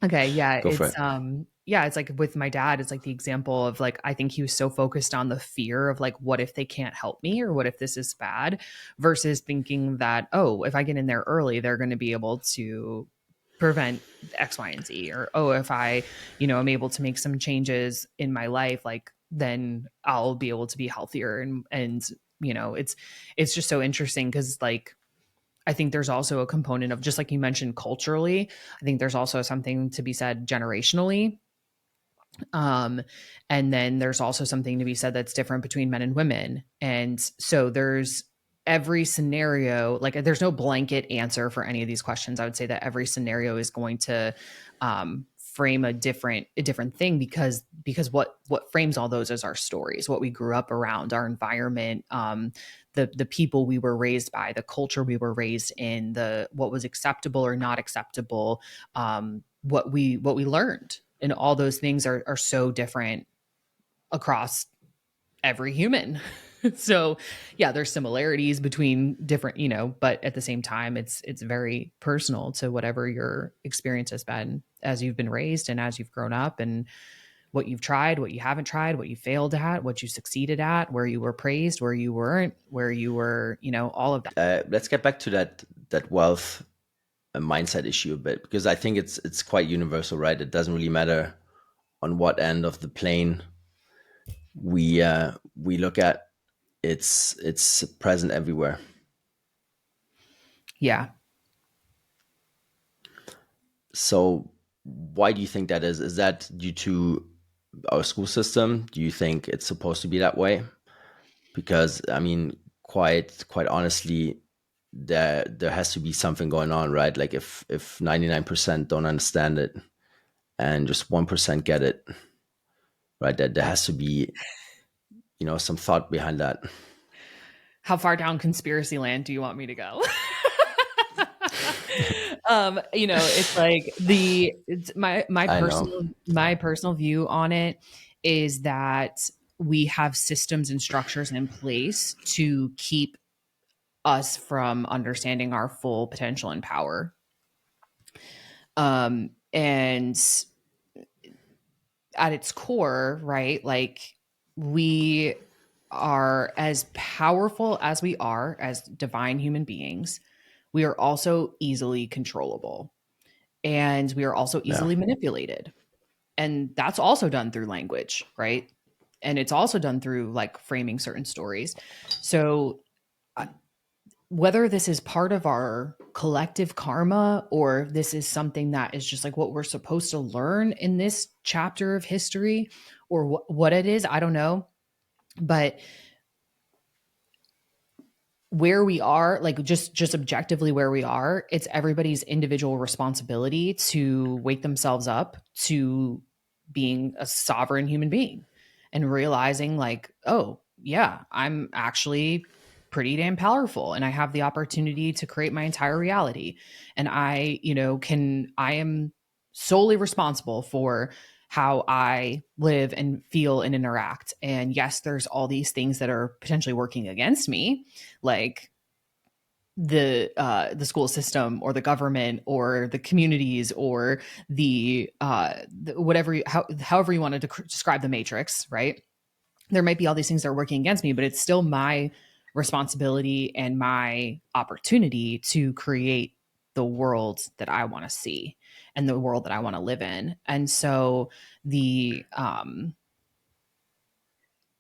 Okay. Yeah. go for it. It's like with my dad, it's like the example of like, I think he was so focused on the fear of like, what if they can't help me, or what if this is bad, versus thinking that, oh, if I get in there early, they're going to be able to prevent X, Y, and Z, or, oh, if I, am able to make some changes in my life, like, then I'll be able to be healthier. And, it's just so interesting because, like, I think there's also a component of, just like you mentioned, culturally, I think there's also something to be said generationally. Um, and then there's also something to be said that's different between men and women. And so there's every scenario, like, there's no blanket answer for any of these questions. I would say that every scenario is going to frame a different thing, because what frames all those is our stories, what we grew up around, our environment, the people we were raised by, the culture we were raised in, the what was acceptable or not acceptable, what we learned, and all those things are so different across every human. So yeah, there's similarities between different, but at the same time, it's very personal to whatever your experience has been as you've been raised and as you've grown up, and what you've tried, what you haven't tried, what you failed at, what you succeeded at, where you were praised, where you weren't, where you were, all of that. Let's get back to that wealth mindset issue a bit, because I think it's quite universal, right? It doesn't really matter on what end of the plane we look at. It's present everywhere. Yeah. So why do you think that is? Is that due to our school system? Do you think it's supposed to be that way? Because I mean, quite honestly, there has to be something going on, right? Like if 99% don't understand it and just 1% get it, right? That there has to be, some thought behind that. How far down conspiracy land do you want me to go? It's like my I know. personal view on it is that we have systems and structures in place to keep us from understanding our full potential and power. And at its core, right? Like, we are as powerful as we are as divine human beings. We are also easily controllable, and we are also Yeah. easily manipulated. And that's also done through language, right? And it's also done through, like, framing certain stories. So whether this is part of our collective karma, or this is something that is just like what we're supposed to learn in this chapter of history, or what it is, I don't know. But where we are, like, just objectively where we are, it's everybody's individual responsibility to wake themselves up to being a sovereign human being, and realizing, like, oh yeah, I'm actually pretty damn powerful, and I have the opportunity to create my entire reality. And I am solely responsible for how I live and feel and interact. And yes, there's all these things that are potentially working against me, like the school system, or the government, or the communities, or whatever however you want to describe the matrix, right? There might be all these things that are working against me, but it's still my responsibility and my opportunity to create the world that I want to see, and the world that I want to live in. And so the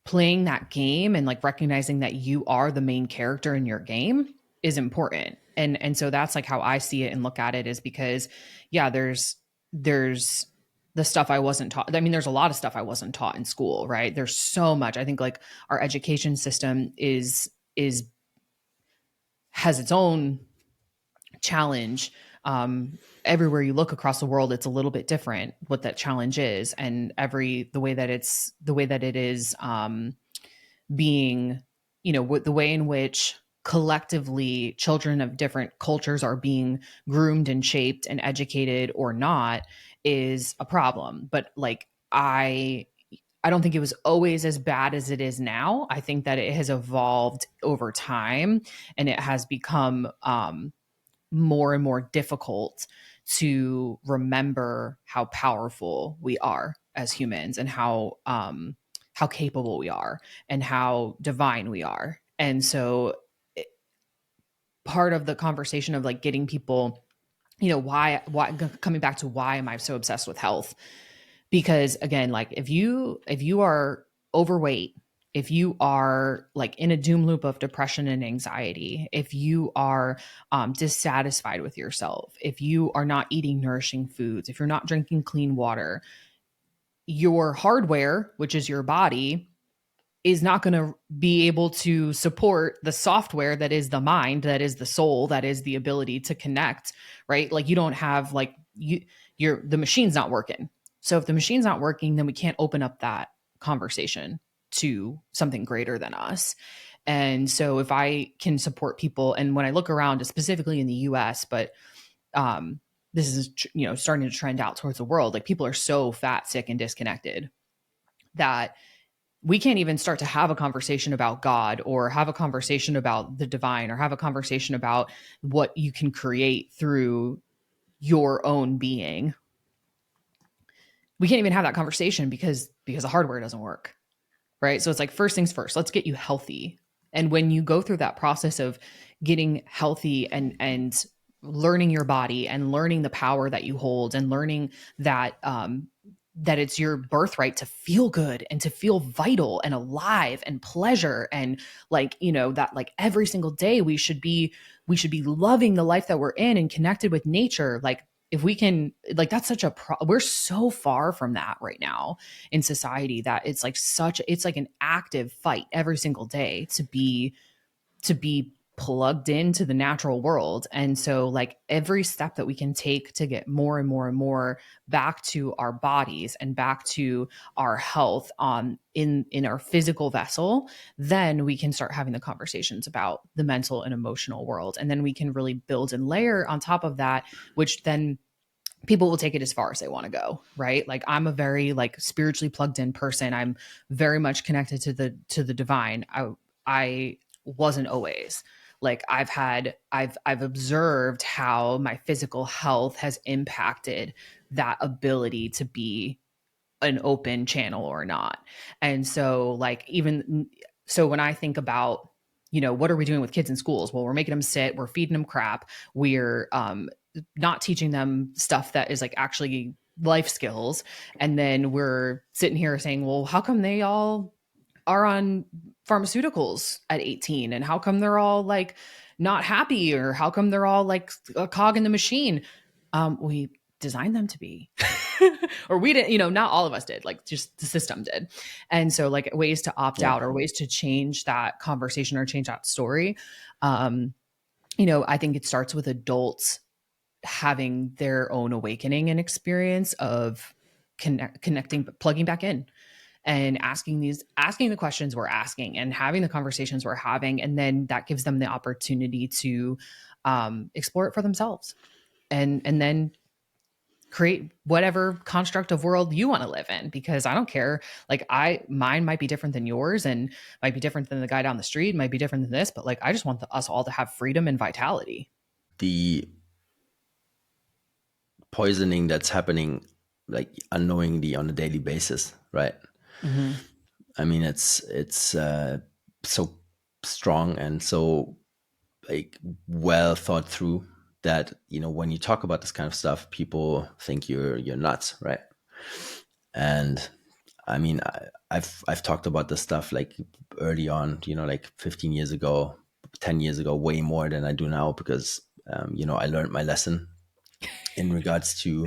playing that game, and, like, recognizing that you are the main character in your game, is important. And so that's, like, how I see it and look at it, is because, yeah, there's the stuff I wasn't taught. I mean, there's a lot of stuff I wasn't taught in school, right? There's so much. I think, like, our education system is has its own challenge. Everywhere you look across the world, it's a little bit different what that challenge is, and the way that it is being, the way in which collectively children of different cultures are being groomed and shaped and educated or not, is a problem. But, like, I don't think it was always as bad as it is now. I think that it has evolved over time, and it has become more and more difficult to remember how powerful we are as humans, and how capable we are, and how divine we are. And so, part of the conversation of, like, getting people why coming back to why am I so obsessed with health? Because again, like if you are overweight, if you are like in a doom loop of depression and anxiety, if you are dissatisfied with yourself, if you are not eating nourishing foods, if you're not drinking clean water, your hardware, which is your body, is not going to be able to support the software that is the mind, that is the soul, that is the ability to connect, right? Like you don't have like the machine's not working. So if the machine's not working, then we can't open up that conversation to something greater than us. And so if I can support people, and when I look around, specifically in the US, but um, this is starting to trend out towards the world, like people are so fat, sick, and disconnected that we can't even start to have a conversation about God or have a conversation about the divine or have a conversation about what you can create through your own being. We can't even have that conversation because the hardware doesn't work. Right? So it's like first things first, let's get you healthy. And when you go through that process of getting healthy and learning your body and learning the power that you hold and learning that that it's your birthright to feel good and to feel vital and alive and pleasure, and like that like every single day we should be loving the life that we're in and connected with nature. Like if we can, like that's such a we're so far from that right now in society that it's like an active fight every single day to be plugged into the natural world. And so like every step that we can take to get more and more and more back to our bodies and back to our health in our physical vessel, then we can start having the conversations about the mental and emotional world. And then we can really build and layer on top of that, which then people will take it as far as they want to go, right? Like I'm a very like spiritually plugged in person. I'm very much connected to the divine. I wasn't always. Like I've observed how my physical health has impacted that ability to be an open channel or not. And so like even so when I think about what are we doing with kids in schools? Well, we're making them sit, we're feeding them crap, we're not teaching them stuff that is like actually life skills. And then we're sitting here saying, well, how come they all are on pharmaceuticals at 18? And how come they're all like not happy? Or how come they're all like a cog in the machine? We designed them to be. Or we didn't, not all of us did, like just the system did. And so like ways to opt Yeah. out or ways to change that conversation or change that story. Um, I think it starts with adults having their own awakening and experience of connecting, plugging back in and asking the questions we're asking and having the conversations we're having. And then that gives them the opportunity to explore it for themselves and then create whatever construct of world you want to live in, because I don't care. Like mine might be different than yours and might be different than the guy down the street, might be different than this, but like I just want us all to have freedom and vitality. The poisoning that's happening like unknowingly on a daily basis, right? Mm-hmm. I mean, it's so strong and so like well thought through that when you talk about this kind of stuff, people think you're nuts, right? And I mean, I've talked about this stuff like early on, like 15 years ago, 10 years ago, way more than I do now because I learned my lesson in regards to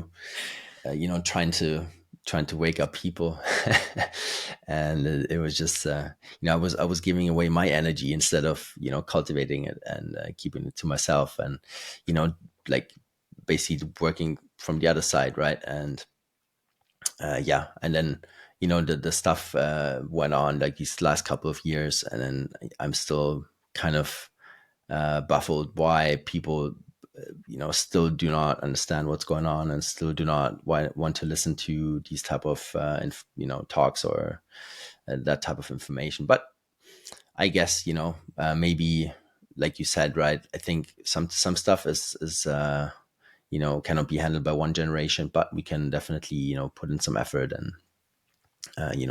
trying to wake up people. And it was just I was giving away my energy instead of cultivating it and keeping it to myself, and like basically working from the other side, right? And yeah, and then the stuff went on like these last couple of years, and then I'm still kind of baffled why people still do not understand what's going on and still do not want to listen to these type of talks or that type of information. But I guess maybe like you said, right? I think some stuff is cannot be handled by one generation, but we can definitely put in some effort. And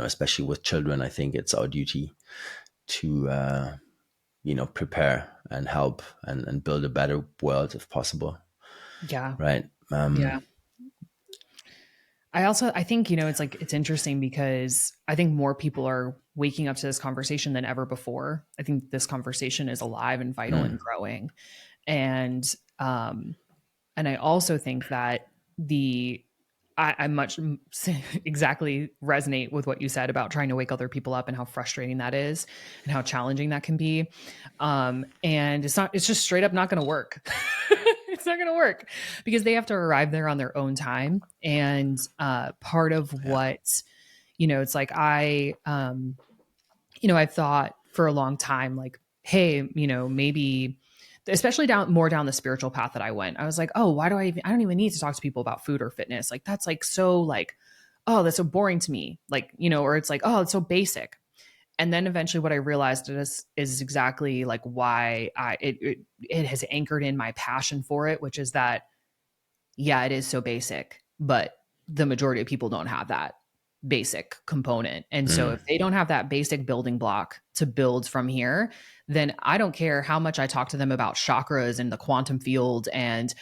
especially with children, I think it's our duty to prepare and help and build a better world if possible. Yeah. right? Yeah. I think, it's like, it's interesting because I think more people are waking up to this conversation than ever before. I think this conversation is alive and vital and Mm, growing. And, um, and I also think that I much exactly resonate with what you said about trying to wake other people up and how frustrating that is and how challenging that can be. And it's just straight up not going to work. It's not going to work because they have to arrive there on their own time. And part of yeah, what, it's like I've thought for a long time, like, hey, maybe, especially more down the spiritual path that I went, I was like, oh, why do I don't even need to talk to people about food or fitness. Like, that's like, so like, oh, that's so boring to me. Like, or it's like, oh, it's so basic. And then eventually what I realized is exactly like why it has anchored in my passion for it, which is that, yeah, it is so basic, but the majority of people don't have that basic component. And so mm, if they don't have that basic building block to build from here, then I don't care how much I talk to them about chakras and the quantum field and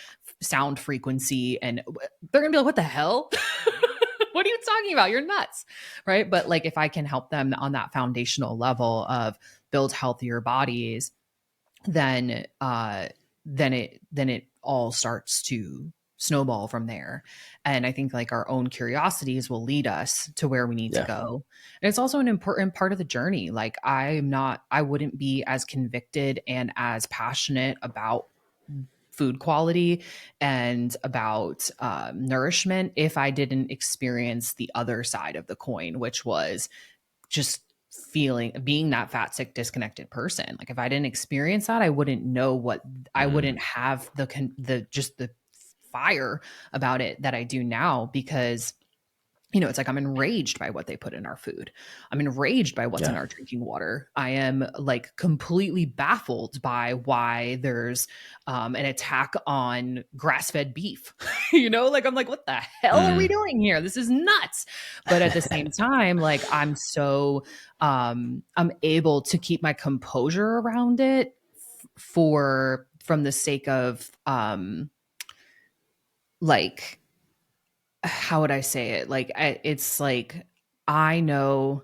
sound frequency. And they're going to be like, what the hell? What are you talking about? You're nuts. Right. But like, if I can help them on that foundational level of build healthier bodies, then then it all starts to snowball from there. And I think like our own curiosities will lead us to where we need to yeah, go. And it's also an important part of the journey. Like, I wouldn't be as convicted and as passionate about food quality and about nourishment if I didn't experience the other side of the coin, which was just being that fat, sick, disconnected person. Like, if I didn't experience that, I wouldn't know I mm, wouldn't have the fire about it that I do now, because it's like I'm enraged by what they put in our food. I'm enraged by what's in yeah, our drinking water. I am like completely baffled by why there's an attack on grass-fed beef. Like, I'm like, what the hell are we mm, doing here? This is nuts. But at the same time, like, I'm able to keep my composure around it from the sake of like, how would I say it? Like, it's like, I know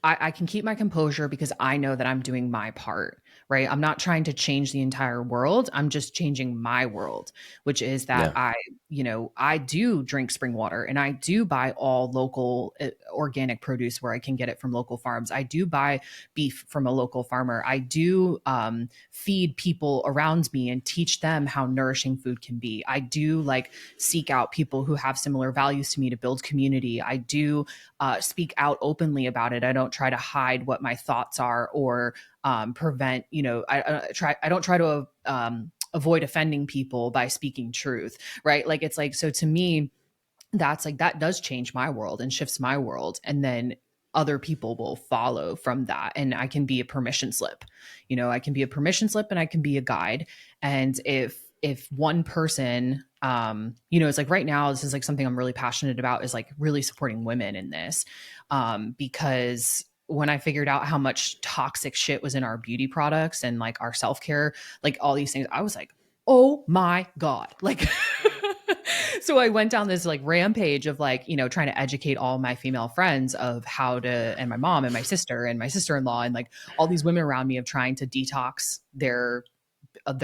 I can keep my composure because I know that I'm doing my part, right? I'm not trying to change the entire world. I'm just changing my world, which is that yeah, I do drink spring water and I do buy all local organic produce where I can get it from local farms. I do buy beef from a local farmer. I do feed people around me and teach them how nourishing food can be. I do like seek out people who have similar values to me to build community. I do speak out openly about it. I don't try to hide what my thoughts are or prevent, I don't try to avoid offending people by speaking truth, right? Like, it's like, so to me, that's like, that does change my world and shifts my world. And then other people will follow from that. And I can be a permission slip, I can be a permission slip and I can be a guide. And if one person, it's like right now, this is like something I'm really passionate about, is like really supporting women in this. Because when I figured out how much toxic shit was in our beauty products and like our self-care, like all these things, I was like, oh my God. Like, so I went down this like rampage of like, trying to educate all my female friends of how to, and my mom and my sister and my sister-in-law and like all these women around me, of trying to detox their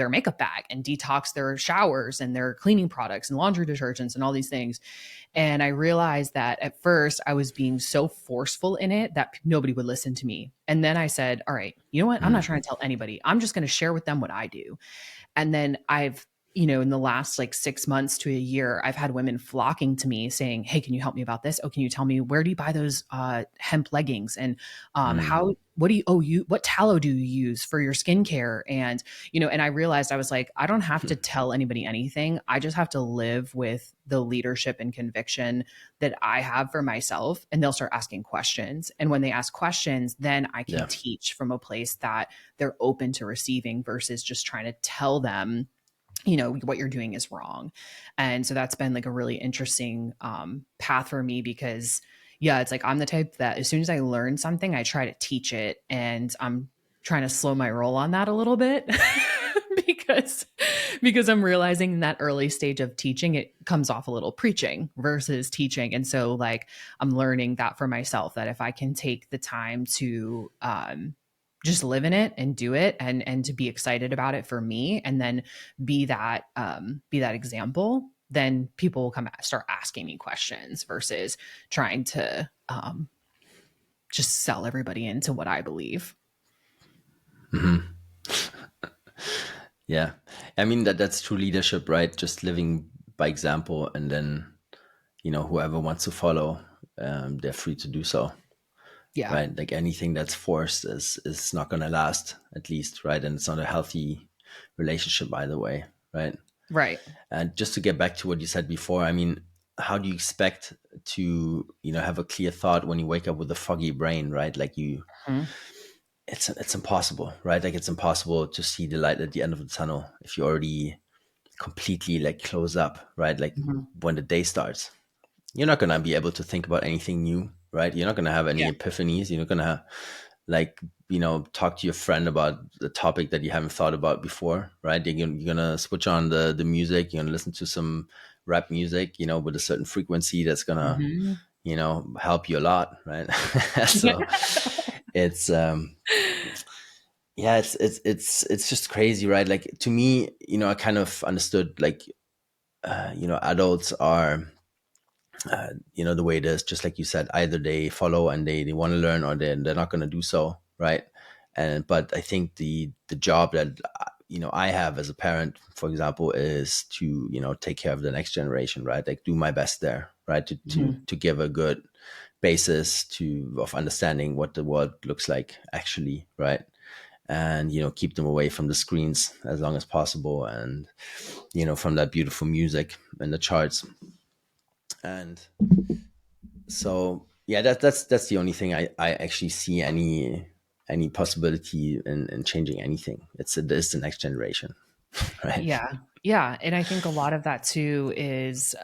makeup bag and detox their showers and their cleaning products and laundry detergents and all these things. And I realized that at first I was being so forceful in it that nobody would listen to me. And then I said, all right, you know what? I'm not mm, trying to tell anybody. I'm just going to share with them what I do. And then in the last like 6 months to a year, I've had women flocking to me saying, hey, can you help me about this? Oh, can you tell me, where do you buy those hemp leggings? And mm, what tallow do you use for your skincare? And, and I realized, I was like, I don't have to tell anybody anything. I just have to live with the leadership and conviction that I have for myself. And they'll start asking questions. And when they ask questions, then I can yeah, teach from a place that they're open to receiving versus just trying to tell them, what you're doing is wrong. And so that's been like a really interesting path for me, because yeah, it's like, I'm the type that as soon as I learn something, I try to teach it, and I'm trying to slow my roll on that a little bit because I'm realizing in that early stage of teaching, it comes off a little preaching versus teaching. And so like I'm learning that for myself, that if I can take the time to just live in it and do it, and to be excited about it for me, and then be that example, then people will start asking me questions versus trying to just sell everybody into what I believe. Mm-hmm. Yeah. I mean, that's true leadership, right? Just living by example, and then, whoever wants to follow, they're free to do so, Yeah. right? Like anything that's forced is not going to last, at least, right? And it's not a healthy relationship either way, right? Right. And just to get back to what you said before, I mean, how do you expect to, have a clear thought when you wake up with a foggy brain, right? Like Mhm. it's impossible, right? Like it's impossible to see the light at the end of the tunnel if you already completely like close up, right? Like Mhm. when the day starts, you're not gonna be able to think about anything new, right? You're not gonna have Yeah. any epiphanies. You're not gonna have, like, talk to your friend about the topic that you haven't thought about before, right? You're gonna switch on the music. You're gonna listen to some rap music, with a certain frequency that's gonna, Mhm. help you a lot, right? So it's yeah, it's just crazy, right? Like to me, I kind of understood, like, adults are, the way it is, just like you said, either they follow and they want to learn, or they're not going to do so, right? And but I think the job that, I have as a parent, for example, is to, take care of the next generation, right? Like do my best there, right? Mhm. To give a good basis of understanding what the world looks like actually, right? And keep them away from the screens as long as possible, and from that beautiful music and the charts. And so yeah, that's the only thing I actually see any possibility in changing anything. It's the next generation. Right. Yeah. Yeah. And I think a lot of that too is,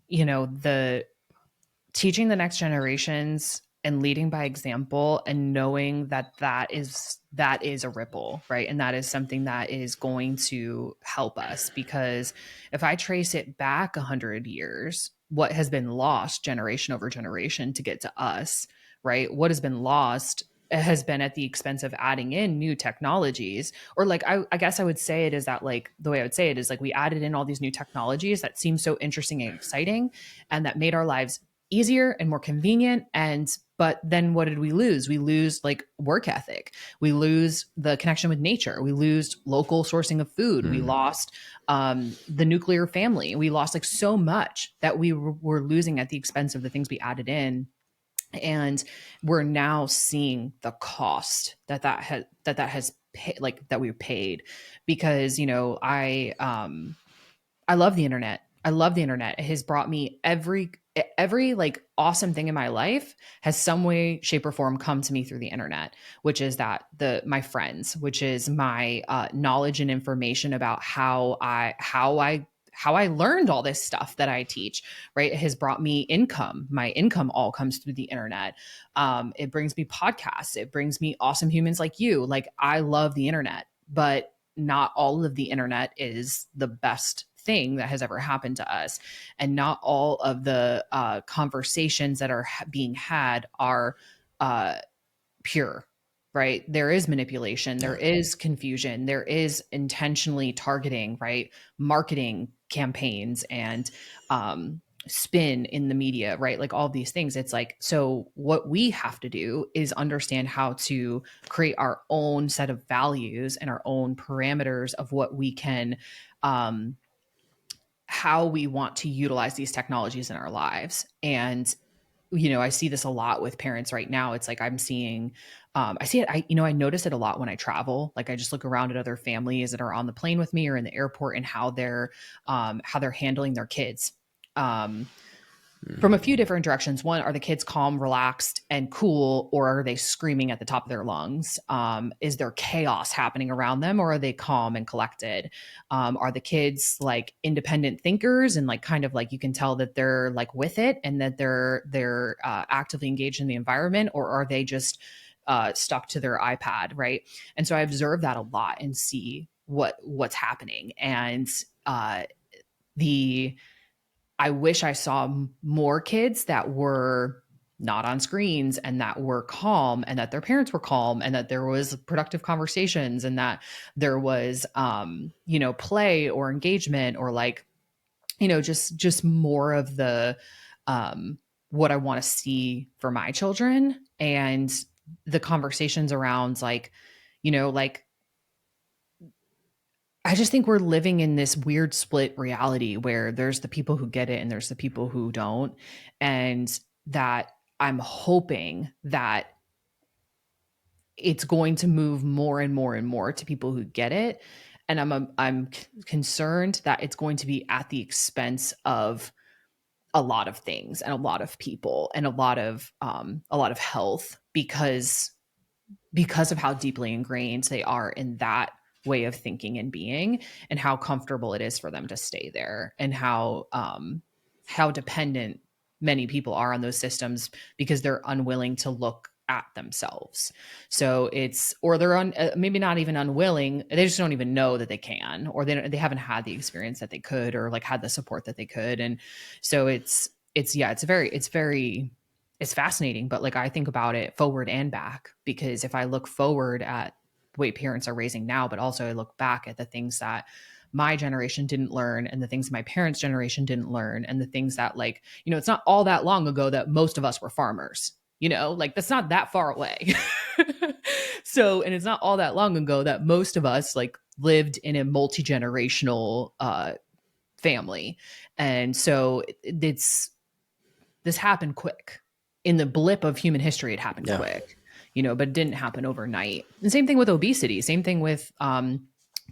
the teaching the next generations and leading by example, and knowing that that is a ripple, right? And that is something that is going to help us, because if I trace it back 100 years, what has been lost generation over generation to get to us, right? What has been lost has been at the expense of adding in new technologies. Or like I guess I would say it is that, like, the way I would say it is like we added in all these new technologies that seem so interesting and exciting, and that made our lives easier and more convenient. And but then what did we lose? We lose like work ethic. We lose the connection with nature. We lose local sourcing of food. We Mm. lost the nuclear family. We lost like so much that we were losing at the expense of the things we added in. And we're now seeing the cost that has like that we paid, because I love the internet. I love the internet. It has brought me every like awesome thing in my life has some way, shape, or form come to me through the internet, which is that my friends, which is my knowledge and information about how I learned all this stuff that I teach, right? It has brought me income. My income all comes through the internet. It brings me podcasts. It brings me awesome humans like you. Like I love the internet, but not all of the internet is the best thing that has ever happened to us. And not all of the conversations that are being had are uh, pure, right? There is manipulation, there Yeah. is confusion, there is intentionally targeting, right? Marketing campaigns and spin in the media, right? Like all these things. It's like, so what we have to do is understand how to create our own set of values and our own parameters of what we can um how we want to utilize these technologies in our lives. And I see this a lot with parents right now. It's like I'm seeing, I see it. I notice it a lot when I travel. Like I just look around at other families that are on the plane with me or in the airport, and how they're handling their kids. Um, from a few different directions. One, are the kids calm, relaxed, and cool, or are they screaming at the top of their lungs? Is there chaos happening around them, or are they calm and collected? Are the kids like independent thinkers and like kind of like you can tell that they're like with it and that they're actively engaged in the environment, or are they just stuck to their iPad, right? And so I observe that a lot and see what's happening. And the I wish I saw more kids that were not on screens and that were calm and that their parents were calm and that there was productive conversations and that there was play or engagement or like just more of the what I want to see for my children, and the conversations around like I just think we're living in this weird split reality where there's the people who get it and there's the people who don't. And that I'm hoping that it's going to move more and more and more to people who get it. And I'm concerned that it's going to be at the expense of a lot of things and a lot of people and a lot of health, because of how deeply ingrained they are in that way of thinking and being, and how comfortable it is for them to stay there, and how dependent many people are on those systems because they're unwilling to look at themselves. So it's, or they're maybe not even unwilling, they just don't even know that they can, or they haven't had the experience that they could, or like had the support that they could. And so it's fascinating, but like I think about it forward and back, because if I look forward at the way parents are raising now, but also I look back at the things that my generation didn't learn and the things my parents' generation didn't learn, and the things that, like, it's not all that long ago that most of us were farmers, like that's not that far away. So, and it's not all that long ago that most of us like lived in a multi-generational family. And so this happened quick. In the blip of human history, it happened Yeah. quick, but it didn't happen overnight. And same thing with obesity, same thing with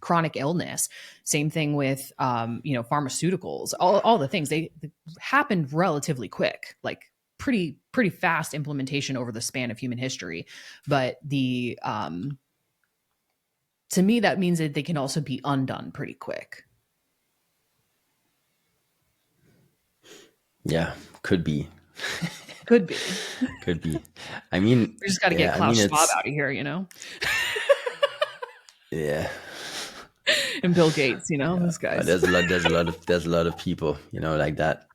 chronic illness, same thing with pharmaceuticals, all the things, they happened relatively quick, like pretty fast implementation over the span of human history. But to me, that means that they can also be undone pretty quick. Yeah, could be. Could be. Could be. I mean, We just got to get yeah, I Klaus mean, Schwab it's, out of here, yeah, and Bill Gates, yeah. those But guys. there's a lot of people, like that.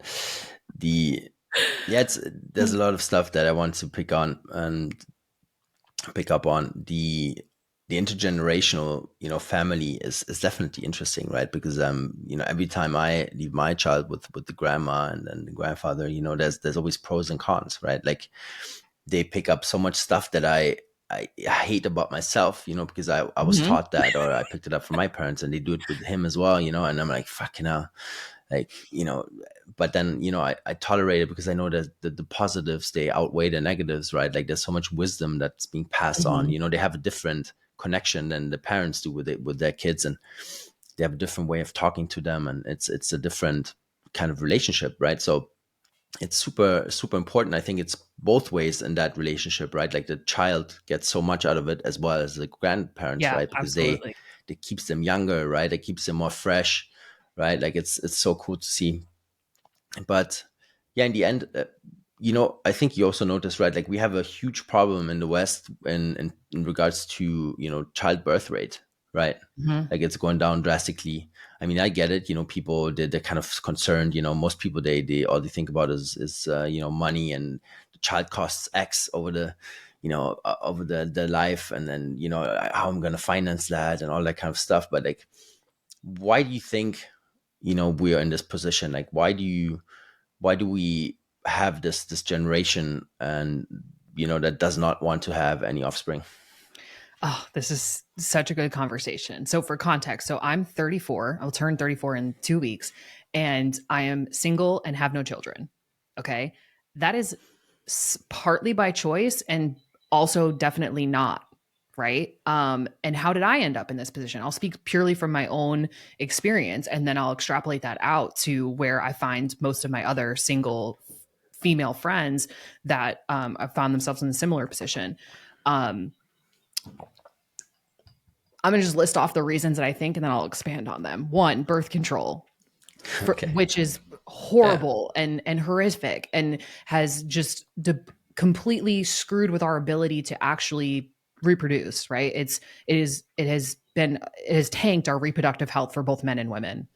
The, yeah, there's a lot of stuff that I want to pick up on. The intergenerational, family is definitely interesting, right? Because every time I leave my child with the grandma and then the grandfather, there's always pros and cons, right? Like they pick up so much stuff that I hate about myself, because I was Mhm. taught that, or I picked it up from my parents, and they do it with him as well, and I'm like, fucking hell, like, but then, I tolerate it because I know that the positives, they outweigh the negatives, right? Like there's so much wisdom that's being passed on, Mhm. they have a different connection than the parents do with their kids, and they have a different way of talking to them, and it's a different kind of relationship, right? So it's super super important. I think it's both ways in that relationship, right? Like the child gets so much out of it, as well as the grandparents, Yeah, right? Because absolutely. they keeps them younger, right? It keeps them more fresh, right? Like it's so cool to see. But yeah, in the end, I think you also notice, right? Like we have a huge problem in the West in regards to, childbirth rate, right? Mhm. Like it's going down drastically. I mean, I get it. People, they're kind of concerned. Most people, they all they think about is money, and the child costs X over the life, and then how I'm gonna finance that and all that kind of stuff. But like, why do you think we are in this position? Like, why do we have this generation, and that does not want to have any offspring? Oh, this is such a good conversation. So for context, so I'm 34. I'll turn 34 in 2 weeks, and I am single and have no children. Okay? That is partly by choice and also definitely not, right? And how did I end up in this position? I'll speak purely from my own experience, and then I'll extrapolate that out to where I find most of my other single female friends that have found themselves in a similar position. Um, I'm going to just list off the reasons that I think, and then I'll expand on them. One, birth control, Okay. which is Yeah. horrible and horrific, and has just completely screwed with our ability to actually reproduce, right? It has tanked our reproductive health for both men and women.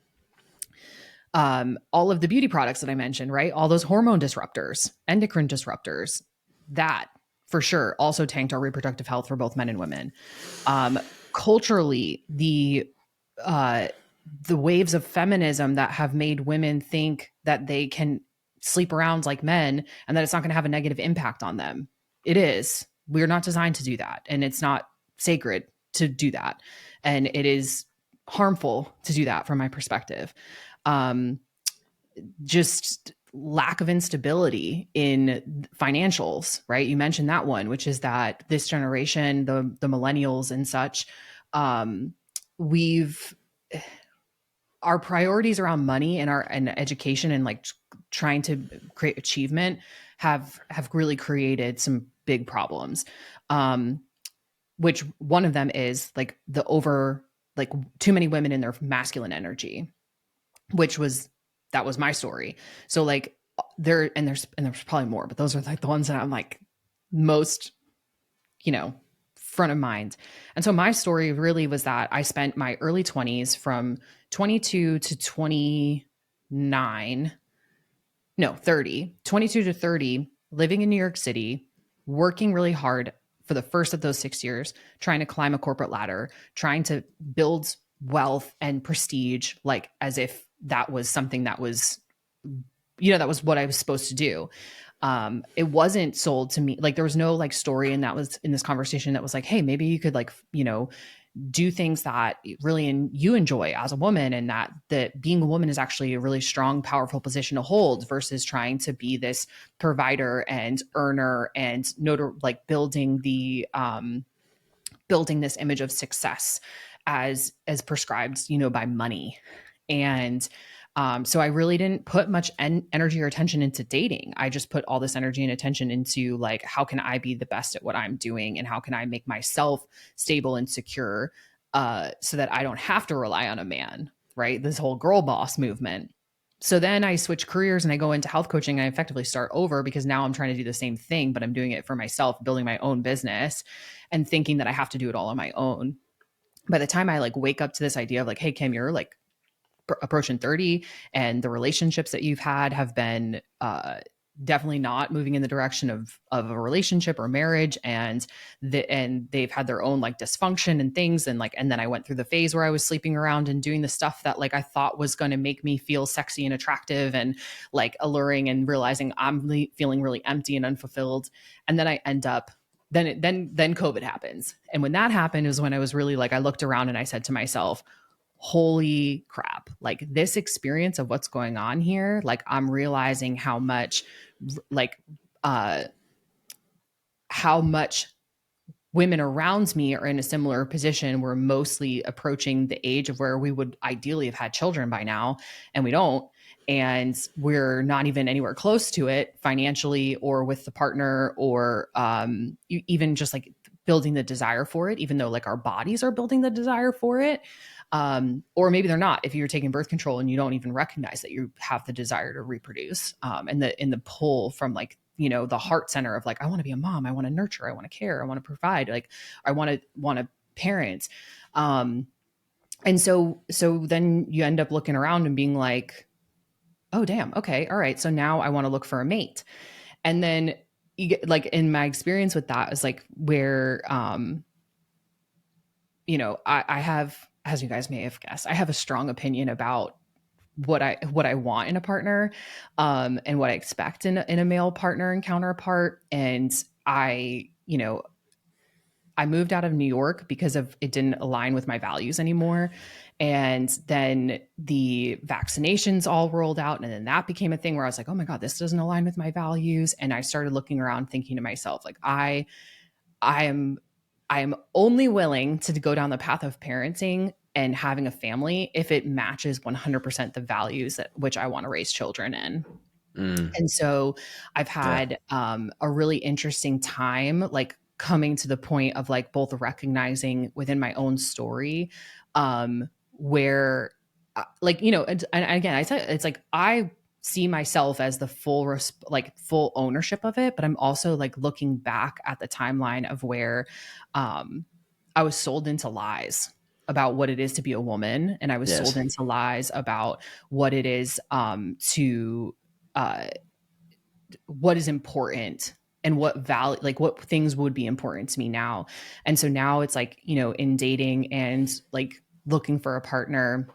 All of the beauty products that I mentioned, right? All those hormone disruptors, endocrine disruptors, that for sure also tanked our reproductive health for both men and women. Culturally, uh, the waves of feminism that have made women think that they can sleep around like men and that it's not going to have a negative impact on them. It is. We're not designed to do that, and it's not sacred to do that, and it is harmful to do that from my perspective. Um, just lack of instability in financials, right? You mentioned that one, which is that this generation, the millennials and such, um, we've our priorities around money and our and education and like trying to create achievement have really created some big problems. Um, which one of them is like like too many women in their masculine energy, which was that was my story. So like there's probably more, but those are like the ones that I'm like most, you know, front of mind. And so my story really was that I spent my early 20s from 22 to 29, no, 30, 22 to 30, living in New York City, working really hard for the first of those 6 years, trying to climb a corporate ladder, trying to build wealth and prestige, like as if that was something that was, you know, that was what I was supposed to do. It wasn't sold to me. Like there was no like story, and that was in this conversation that was like, hey, maybe you could like, you know, do things that really you enjoy as a woman, and that being a woman is actually a really strong, powerful position to hold versus trying to be this provider and earner and like building this image of success as prescribed, you know, by money. And so I really didn't put much energy or attention into dating. I just put all this energy and attention into like, how can I be the best at what I'm doing, and how can I make myself stable and secure, so that I don't have to rely on a man, right? This whole girl boss movement. So then I switch careers and I go into health coaching, and I effectively start over because now I'm trying to do the same thing, but I'm doing it for myself, building my own business and thinking that I have to do it all on my own. By the time I like wake up to this idea of like, hey, Kim, you're like approaching 30, and the relationships that you've had have been definitely not moving in the direction of a relationship or marriage, and they've had their own like dysfunction and things, and like, and then I went through the phase where I was sleeping around and doing the stuff that like I thought was going to make me feel sexy and attractive and like alluring, and realizing I'm feeling really empty and unfulfilled. And then I end up then COVID happens. And when that happened is when I was really like, I looked around and I said to myself, holy crap, like this experience of what's going on here, like I'm realizing how much like how much women around me are in a similar position. We're mostly approaching the age of where we would ideally have had children by now, and we don't. And we're not even anywhere close to it financially or with the partner, or even just like building the desire for it, even though like our bodies are building the desire for it. Or maybe they're not, if you're taking birth control and you don't even recognize that you have the desire to reproduce, and the pull from like, you know, the heart center of like, I want to be a mom, I want to nurture, I want to care, I want to provide, like I want to parent. And so then you end up looking around and being like, oh damn, okay, all right, so now I want to look for a mate. And then you get like, in my experience with that is like where you know, I have, as you guys may have guessed, I have a strong opinion about what I want in a partner, and what I expect in a male partner and counterpart. And I, you know, I moved out of New York because of it didn't align with my values anymore. And then the vaccinations all rolled out. And then that became a thing where I was like, oh my God, this doesn't align with my values. And I started looking around thinking to myself, like, I am only willing to go down the path of parenting and having a family if it matches 100% the values that which I want to raise children in. Mm, And so I've yeah. had a really interesting time, like coming to the point of like both recognizing within my own story, where like, you know, and again, I said, it's like, I see myself as the full ownership of it, but I'm also like looking back at the timeline of where um I was sold into lies about what it is to be a woman, and I was sold Yes. into lies about what it is to uh what is important and what value, like what things would be important to me now. And so now it's like, in dating and like looking for a partner,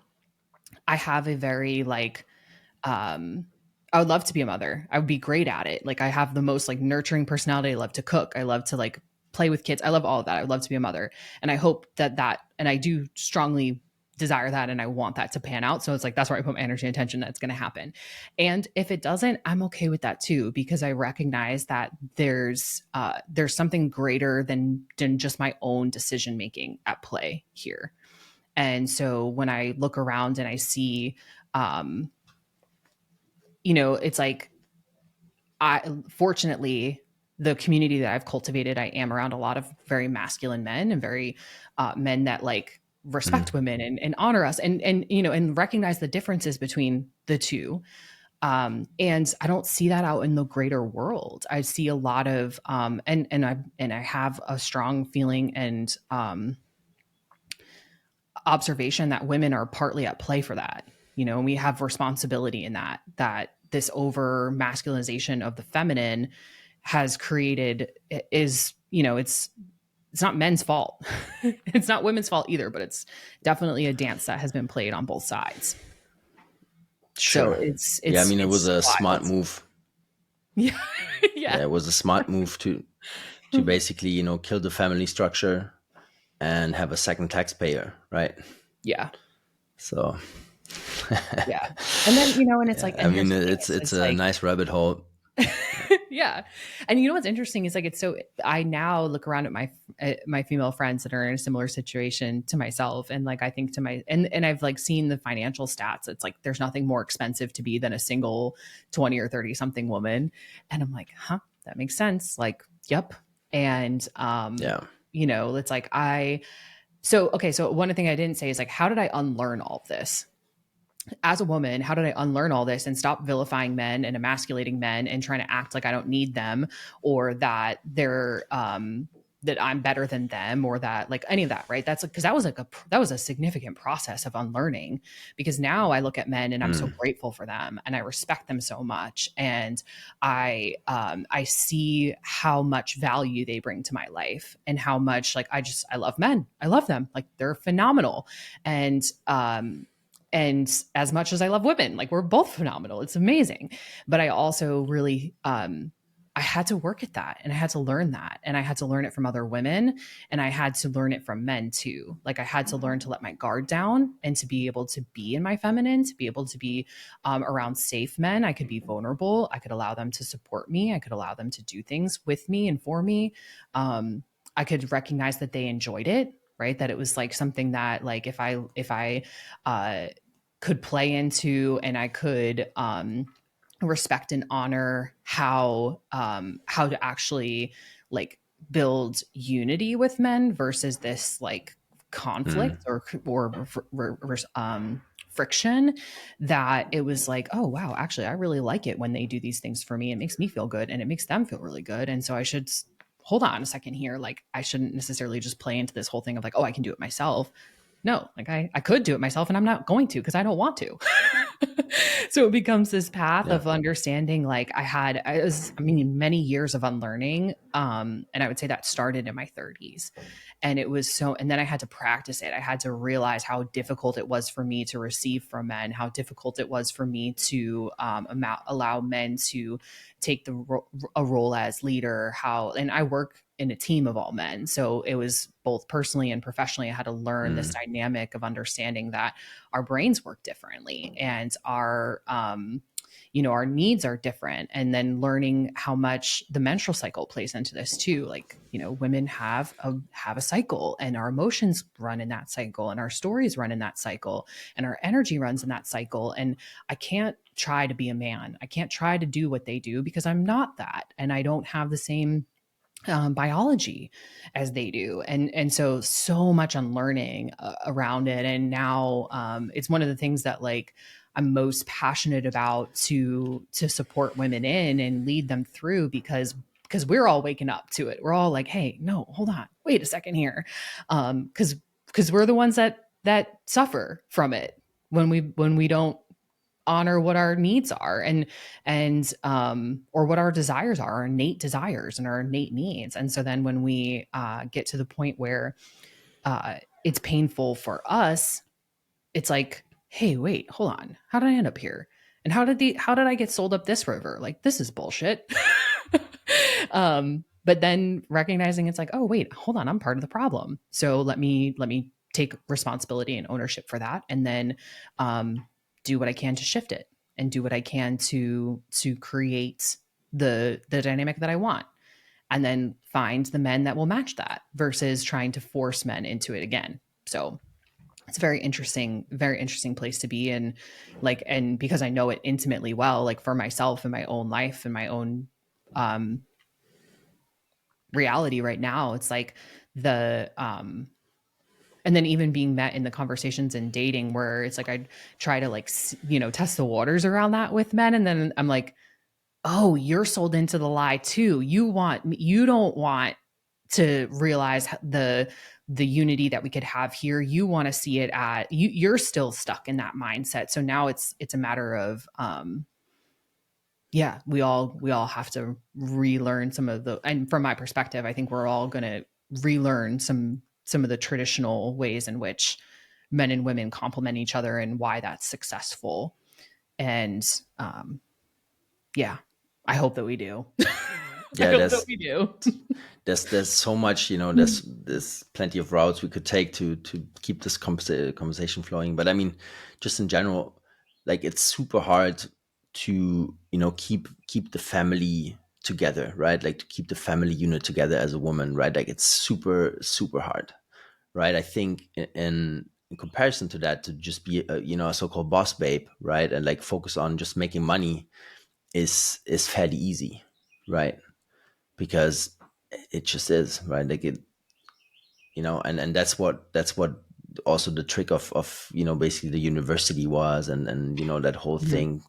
I have a very like I would love to be a mother. I would be great at it. Like I have the most like nurturing personality. I love to cook. I love to like play with kids. I love all of that. I would love to be a mother. And I hope and I do strongly desire that, and I want that to pan out. So it's like that's where I put my energy and attention, that's going to happen. And if it doesn't, I'm okay with that too, because I recognize that there's something greater than just my own decision making at play here. And so when I look around and I see um it's like fortunately, the community that I've cultivated, I am around a lot of very masculine men, and very men that like respect Mm. women and honor us, and recognize the differences between the two. And I don't see that out in the greater world. I see a lot of and I have a strong feeling and observation that women are partly at play for that. And we have responsibility in that this over masculinization of the feminine has created is, it's not men's fault. It's not women's fault either, but it's definitely a dance that has been played on both sides. So Sure. it's Yeah, I it's mean, it was it's a smart wild. move. Yeah. Yeah. Yeah, it was a smart move to basically, kill the family structure and have a second taxpayer, right? Yeah. So, Yeah. And then, and it's like, yeah, I and mean, here's the thing, it's it's a like, nice rabbit hole. yeah. And what's interesting is like, it's so, I now look around at my female friends that are in a similar situation to myself. And like, I think to and I've like seen the financial stats. It's like, there's nothing more expensive to be than a single 20 or 30 something woman. And I'm like, huh, that makes sense. Like, yep. And, Yeah. it's like, okay. So one thing I didn't say is like, how did I unlearn all of this? As a woman, how did I unlearn all this and stop vilifying men and emasculating men and trying to act like I don't need them, or that that I'm better than them, or that like any of that, right? That's because that was a significant process of unlearning, because now I look at men and I'm so Mm. grateful for them and I respect them so much, and I see how much value they bring to my life, and how much like I love men. I love them. Like they're phenomenal. And as much as I love women, like we're both phenomenal. It's amazing. But I also really I had to work at that, and I had to learn that, and I had to learn it from other women, and I had to learn it from men too. Like I had to learn to let my guard down and to be able to be in my feminine, to be able to be around safe men. I could be vulnerable. I could allow them to support me. I could allow them to do things with me and for me. I could recognize that they enjoyed it, right? That it was like something that like if I could play into, and I could respect and honor how to actually like build unity with men versus this like conflict Mm. or friction, that it was like, oh wow, actually I really like it when they do these things for me. It makes me feel good and it makes them feel really good. And so I should hold on a second here. Like I shouldn't necessarily just play into this whole thing of like, oh, I can do it myself. No, like I could do it myself, and I'm not going to because I don't want to. So it becomes this path Yeah. of understanding. Like I mean, many years of unlearning. And I would say that started in my 30s. And it was and then I had to practice it. I had to realize how difficult it was for me to receive from men, how difficult it was for me to allow men to take a role as leader. And I work in a team of all men. So it was both personally and professionally, I had to learn this Mm. dynamic of understanding that our brains work differently, and our needs are different. And then learning how much the menstrual cycle plays into this too. Like, women have a cycle, and our emotions run in that cycle, and our stories run in that cycle, and our energy runs in that cycle. And I can't try to be a man. I can't try to do what they do because I'm not that. And I don't have the same biology as they do, and so much unlearning around it. And now it's one of the things that like I'm most passionate about to support women in and lead them through, because we're all waking up to it. We're all like, hey, no, hold on, wait a second here, because we're the ones that suffer from it when we don't honor what our needs are, and or what our desires are, our innate desires and our innate needs. And so then when we get to the point where it's painful for us, it's like, hey, wait, hold on, how did I end up here? And how did I get sold up this river? Like, this is bullshit. But then recognizing it's like, oh wait, hold on, I'm part of the problem. So let me take responsibility and ownership for that, and then do what I can to shift it, and do what I can to create the dynamic that I want, and then find the men that will match that versus trying to force men into it again. So it's a very interesting place to be in. Like, and because I know it intimately well, like for myself in my own life and my own um reality right now, it's like the and then even being met in the conversations and dating, where it's like I try to like test the waters around that with men, and then I'm like, oh, you're sold into the lie too. You don't want to realize the unity that we could have here. You want to see it at you're still stuck in that mindset. So now it's a matter of yeah, we all have to relearn some of the, and from my perspective, I think we're all going to relearn some of the traditional ways in which men and women complement each other and why that's successful. And yeah, I hope that we do. I Yeah, hope that we do. there's so much, there's plenty of routes we could take to keep this conversation flowing. But I mean, just in general, like it's super hard to keep the family together, right? Like to keep the family unit together as a woman, right? Like it's super hard, right? I think in comparison to that, to just be a so-called boss babe, right, and like focus on just making money is fairly easy, right? Because it just is, right? Like it, and that's what also the trick of basically the university was, and that whole Mhm. thing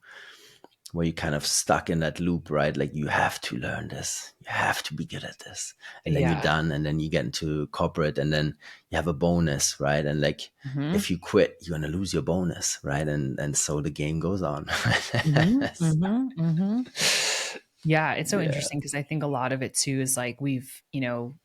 where you kind of stuck in that loop, right? Like you have to learn this, you have to be good at this, and then you're Yeah. done, and then you get into corporate, and then you have a bonus, right? And like Mhm. if you quit, you're gonna lose your bonus, right? And so the game goes on. Mhm. Mhm. Mhm. Yeah, it's so Yeah, interesting because I think a lot of it too is like we've,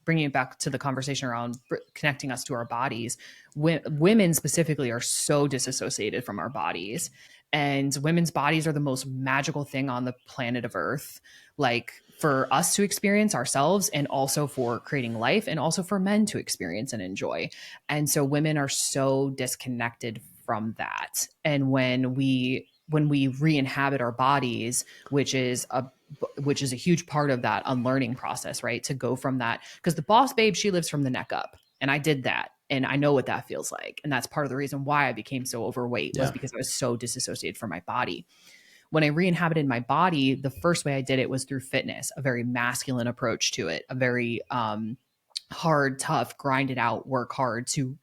bringing it back to the conversation around connecting us to our bodies. Women specifically are so disassociated from our bodies, and women's bodies are the most magical thing on the planet of Earth. Like for us to experience ourselves, and also for creating life, and also for men to experience and enjoy. And so women are so disconnected from that. And when we re-inhabit our bodies, which is a huge part of that unlearning process, right? To go from that, because the boss babe, she lives from the neck up, and I did that, and I know what that feels like, and that's part of the reason why I became so overweight, was yeah, because I was so disassociated from my body. When I re-inhabited my body, the first way I did it was through fitness, a very masculine approach to it, a very hard, tough, grind it out, work hard to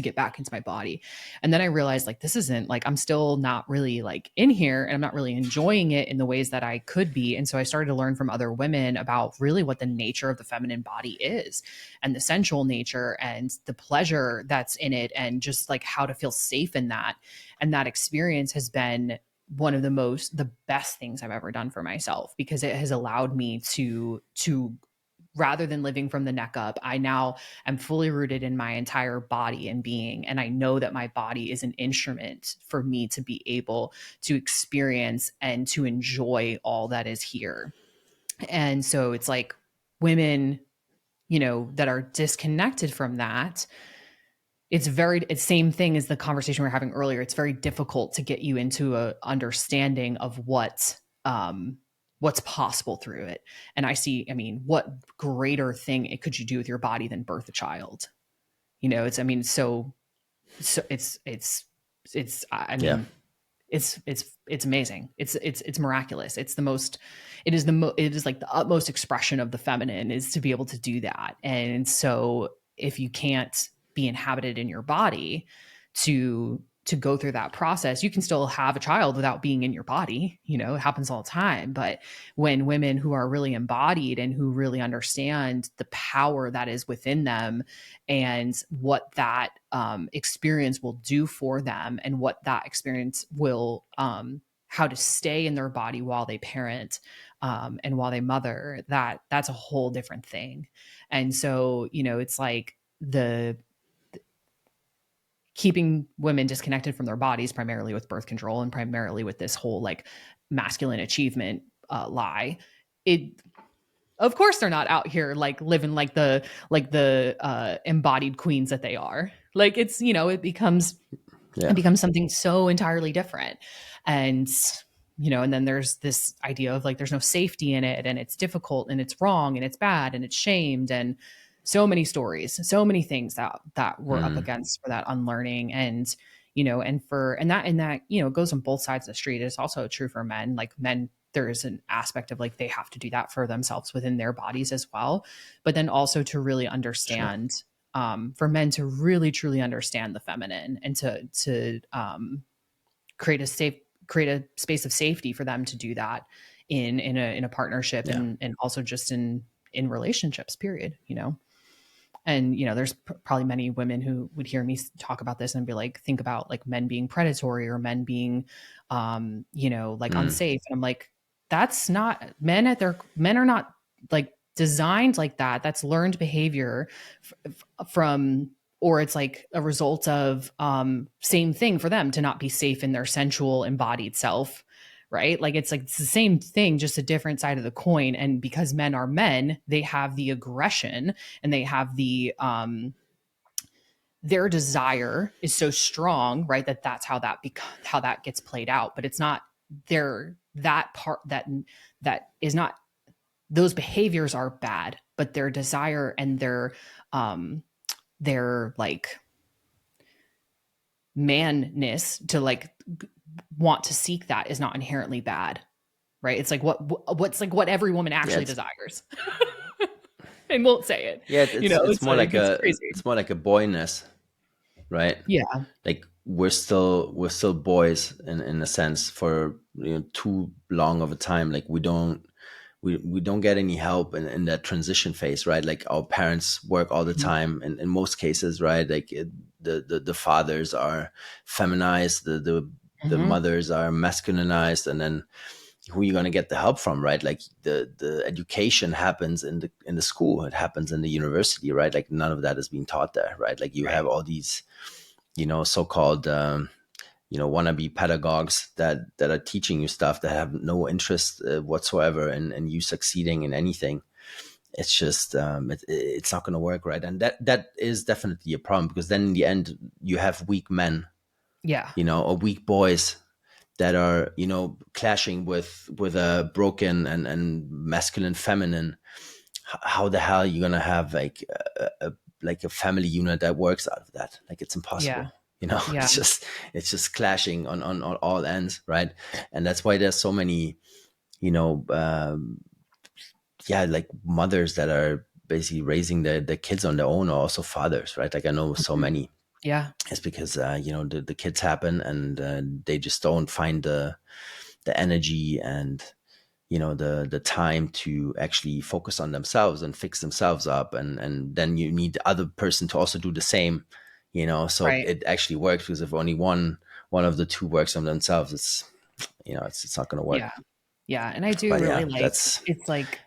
get back into my body. And then I realized like this isn't like, I'm still not really like in here, and I'm not really enjoying it in the ways that I could be. And so I started to learn from other women about really what the nature of the feminine body is, and the sensual nature and the pleasure that's in it, and just like how to feel safe in that. And that experience has been one of the best things I've ever done for myself, because it has allowed me to rather than living from the neck up, I now am fully rooted in my entire body and being. And I know that my body is an instrument for me to be able to experience and to enjoy all that is here. And so it's like women, that are disconnected from that, it's same thing as the conversation we were having earlier. It's very difficult to get you into a understanding of what's possible through it. And I mean, what greater thing it could you do with your body than birth a child? It's, I mean, so it's I yeah. mean, it's amazing. It's miraculous. It is like the utmost expression of the feminine is to be able to do that. And so if you can't be inhabited in your body to go through that process, you can still have a child without being in your body. You know, it happens all the time. But when women who are really embodied and who really understand the power that is within them and what that experience will do for them and what that experience will, how to stay in their body while they parent and while they mother, that's a whole different thing. And so, you know, it's like the keeping women disconnected from their bodies, primarily with birth control and primarily with this whole like masculine achievement lie. It, of course, they're not out here like living like the embodied queens that they are. Like it's, you know, it becomes something so entirely different. And you know, and then there's this idea of like there's no safety in it, and it's difficult and it's wrong and it's bad and it's shamed, and so many stories, so many things that we're up against for that unlearning. And you know, and that you know goes on both sides of the street. It's also true for men. Like men, there is an aspect of like they have to do that for themselves within their bodies as well, but then also to really Sure. understand, for men to really truly understand the feminine and to create a space of safety for them to do that in a partnership, Yeah. and also just in relationships, period, you know. And you know, there's probably many women who would hear me talk about this and be like, think about like men being predatory or men being you know, like Mm. unsafe. And I'm like, that's not men are not like designed like that. That's learned behavior from, or it's like a result of same thing for them to not be safe in their sensual embodied self, right? Like it's the same thing, just a different side of the coin. And because men are men, they have the aggression and they have the their desire is so strong, right? That's how that gets played out. But it's not their that part that is not, those behaviors are bad, but their desire and their like manness to like want to seek that is not inherently bad, right? It's like what's like what every woman Yeah. actually desires and won't say it. Yeah. You know, It's it's more like like it's crazy. it's more like a boyness, right? Yeah. Like we're still boys in a sense for too long of a time. Like we don't get any help in that transition phase, right? Like our parents work all the Mhm. time in most cases, right? Like the fathers are feminized, the Mhm. mothers are masculinized, and then who are you going to get the help from, right? Like the education happens in the school, it happens in the university, right? Like none of that is being taught there, right? Like you Right. have all these so-called wannabe pedagogues that are teaching you stuff that have no interest whatsoever in you succeeding in anything. It's just it's not going to work, right? And that is definitely a problem, because then in the end you have weak men, Yeah. or weak boys that are clashing with a broken and masculine feminine. How the hell are you gonna have like a family unit that works out of that? Like it's Yeah. impossible. Yeah. It's just clashing on all ends, right? And that's why there's so many, you know, yeah, like mothers that are basically raising the kids on their own, or also fathers, right? Like I know so Mhm. many. Yeah. It's because the kids happen, and they just don't find the energy and the time to actually focus on themselves and fix themselves up, and then you need the other person to also do the same, so Right. it actually works, because if only one of the two works on themselves, it's not going to work. Yeah. Yeah. And I do But really yeah, like, that's it's like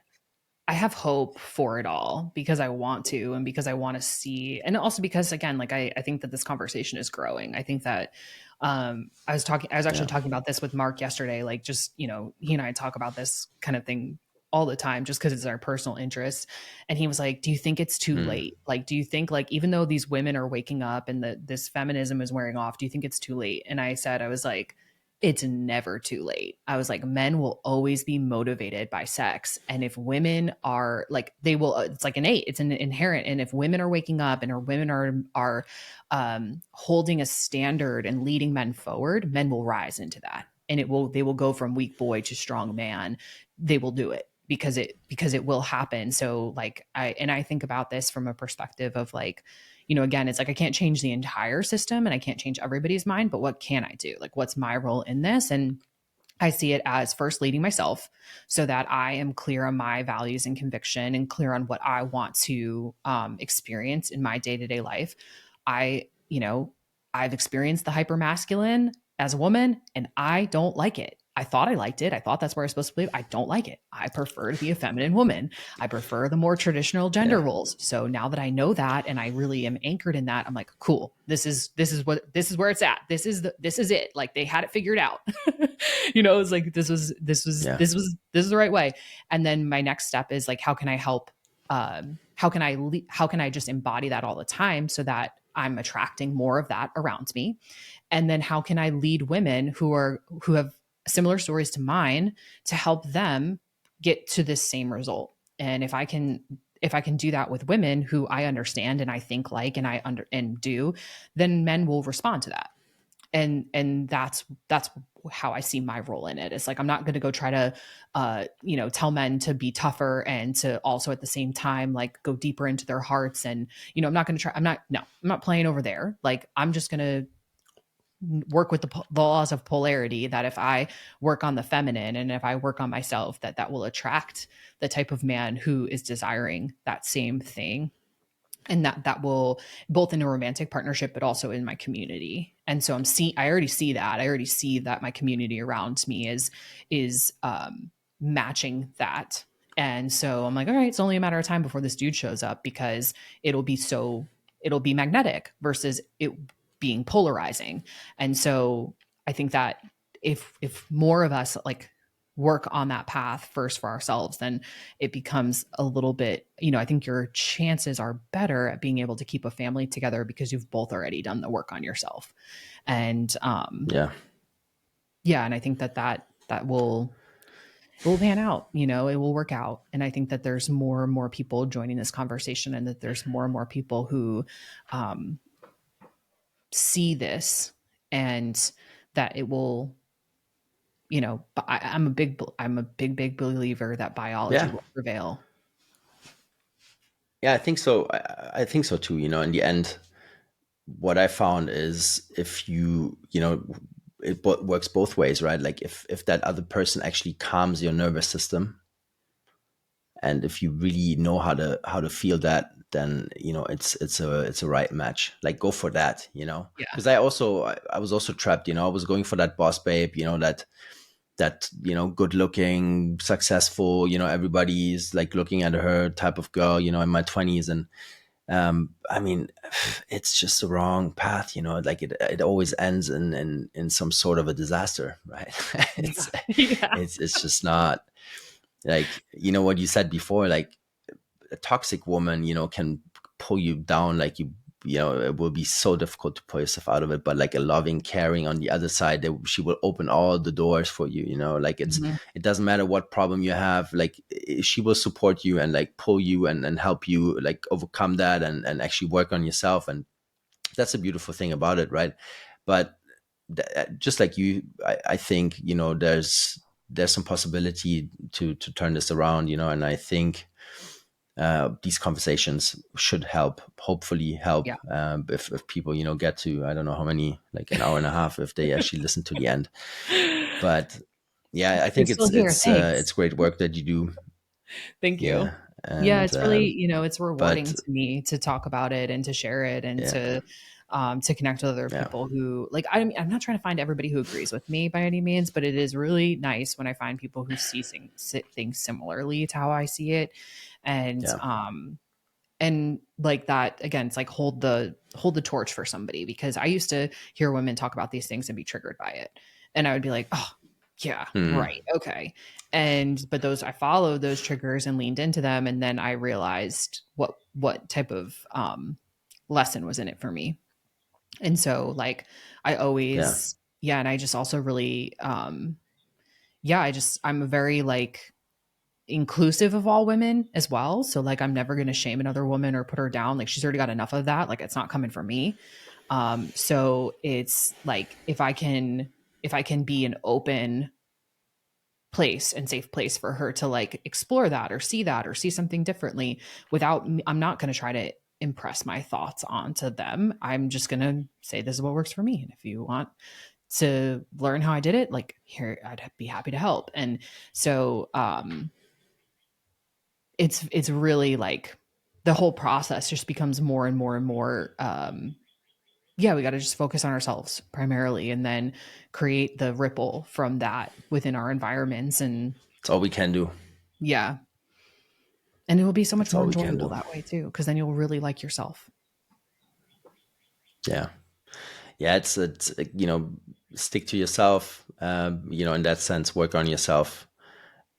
I have hope for it all because I want to, and because I want to see, and also because again, like I think that this conversation is growing. I think that I was actually yeah. talking about this with Mark yesterday, like just, you know, he and I talk about this kind of thing all the time just because it's our personal interest. And he was like, do you think it's too Mm. late? Like, do you think like, even though these women are waking up and this feminism is wearing off, do you think it's too late? And I said, I was like, it's never too late. I was like, men will always be motivated by sex. And if women are like, they will, it's like innate, it's an inherent. And if women are waking up and or women are holding a standard and leading men forward, men will rise into that. And they will go from weak boy to strong man. They will do it because it will happen. So like, I think about this from a perspective of like, again, it's like I can't change the entire system and I can't change everybody's mind, but what can I do? Like, what's my role in this? And I see it as first leading myself so that I am clear on my values and conviction and clear on what I want to experience in my day to day life. I, I've experienced the hyper masculine as a woman and I don't like it. I thought I liked it. I thought that's where I was supposed to believe. I don't like it. I prefer to be a feminine woman. I prefer the more traditional gender Yeah. roles. So now that I know that and I really am anchored in that, I'm like, cool. This is where it's at. This is it. Like they had it figured out. It's like Yeah. this is the right way. And then my next step is like, how can I help? How can I just embody that all the time so that I'm attracting more of that around me? And then how can I lead women who have similar stories to mine to help them get to this same result? And if I can do that with women who I understand and I think like and do, then men will respond to that. And that's how I see my role in it. It's like I'm not going to go try to tell men to be tougher and to also at the same time like go deeper into their hearts. And I'm not going to try. I'm not playing over there. Like I'm just going to work with the laws of polarity, that if I work on the feminine and if I work on myself, that will attract the type of man who is desiring that same thing. And that will, both in a romantic partnership but also in my community. And so I already see that my community around me is matching that. And so I'm like, all right, it's only a matter of time before this dude shows up, because it'll be magnetic versus it being polarizing. And so I think that if more of us like work on that path first for ourselves, then it becomes a little bit, I think your chances are better at being able to keep a family together because you've both already done the work on yourself. And Yeah. yeah, and I think that will pan out, it will work out. And I think that there's more and more people joining this conversation, and that there's more and more people who see this, and that it will, I'm a big believer that biology Yeah. will prevail. Yeah, I think so. I think so too. In the end, what I found is if it works both ways, right? Like if that other person actually calms your nervous system, and if you really know how to feel that, then it's a right match. Like go for that, Yeah. because I was also trapped. I was going for that boss babe, that good looking, successful, everybody's like looking at her type of girl, in my 20s. And I mean, it's just the wrong path, like it always ends in some sort of a disaster, right? Yeah. it's Yeah. it's just not like, what you said before, like a toxic woman, can pull you down. Like it will be so difficult to pull yourself out of it. But like a loving, caring on the other side, that she will open all the doors for you. Like Mhm. it doesn't matter what problem you have. Like she will support you and like pull you and help you like overcome that and actually work on yourself. And that's a beautiful thing about it, right? But just like you, I think there's some possibility to turn this around, and I think these conversations should help, hopefully help, Yeah. if people get to, I don't know how many, like an hour and a half, if they actually listen to the end. But yeah, I You're think still it's here. it's uh, Thanks. it's great work that you do. Thank you. Yeah. Yeah, And it's really, it's but rewarding to me to talk about it and to share it and yeah. to connect with other Yeah. people who like, I'm not trying to find everybody who agrees with me by any means, but it is really nice when I find people who see things similarly to how I see it. And Yeah. and like that, again, it's like hold the torch for somebody, because I used to hear women talk about these things and be triggered by it, and I would be like, oh yeah, Hmm. right, okay. But those, I followed those triggers and leaned into them, and then I realized what type of lesson was in it for me. And so like I Yeah. always yeah, and I just also really, yeah, I'm a very like inclusive of all women as well. So like, I'm never going to shame another woman or put her down. Like she's already got enough of that. Like it's not coming from me. So it's like, if I can be an open place and safe place for her to like explore that or see something differently without, I'm not going to try to impress my thoughts onto them. I'm just going to say, this is what works for me. And if you want to learn how I did it, like here, I'd be happy to help. And so, it's really like the whole process just becomes more and more and more, yeah, we got to just focus on ourselves primarily and then create the ripple from that within our environments. And It's all we can do. yeah, and it will be so much That's more all we can enjoyable do. that way too, because then you'll really like yourself. Yeah. Yeah. It's stick to yourself, in that sense, work on yourself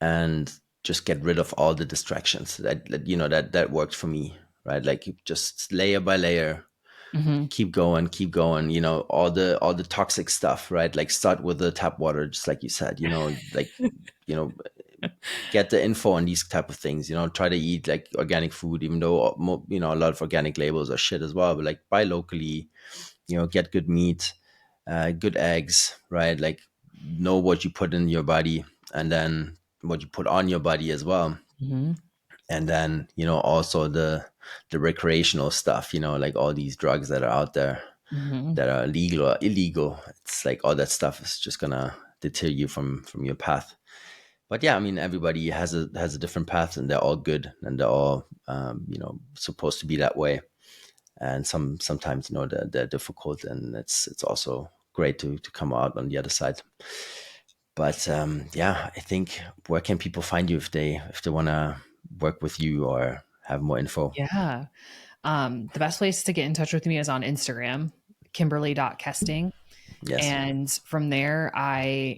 and just get rid of all the distractions that worked for me, right? Like just layer by layer, Mm-hmm. keep going, all the toxic stuff, right? Like start with the tap water, just like you said, like, you know, get the info on these type of things, try to eat like organic food, even though, a lot of organic labels are shit as well, but like buy locally, get good meat, good eggs, right? Like know what you put in your body and then what you put on your body as well. Mm-hmm. And then, also the recreational stuff, like all these drugs that are out there Mm-hmm. that are legal or illegal. It's like all that stuff is just gonna deter you from your path. But yeah, I mean, everybody has a different path, and they're all good, and they're all supposed to be that way. And sometimes they're difficult, and it's also great to come out on the other side. But yeah, I think, where can people find you if they want to work with you or have more info? Yeah. The best place to get in touch with me is on Instagram, Kimberly.Kesting. Yes. And from there, I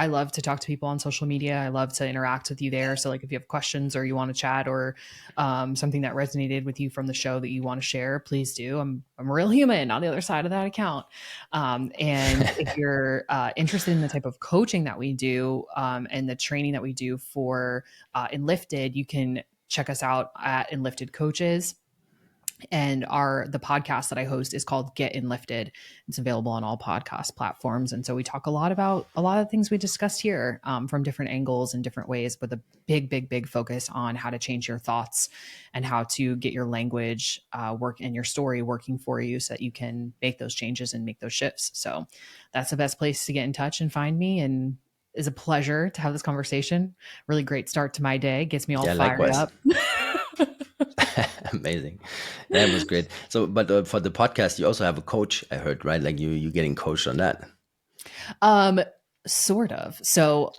love to talk to people on social media. I love to interact with you there. So like if you have questions or you want to chat or something that resonated with you from the show that you want to share, please do. I'm a real human on the other side of that account. And if you're interested in the type of coaching that we do and the training that we do for Enlifted, you can check us out at Enlifted Coaches, and the podcast that I host is called Get In Lifted. It's available on all podcast platforms, and so we talk a lot about a lot of things we discussed here, from different angles and different ways, with a big focus on how to change your thoughts and how to get your language work and your story working for you so that you can make those changes and make those shifts. So that's the best place to get in touch and find me. And it's a pleasure to have this conversation. Really great start to my day. Gets me all Yeah, fired likewise. up. Amazing. Yeah, it was great. So, but for the podcast, you also have a coach, I heard, right? Like you getting coached on that, Um, sort of. So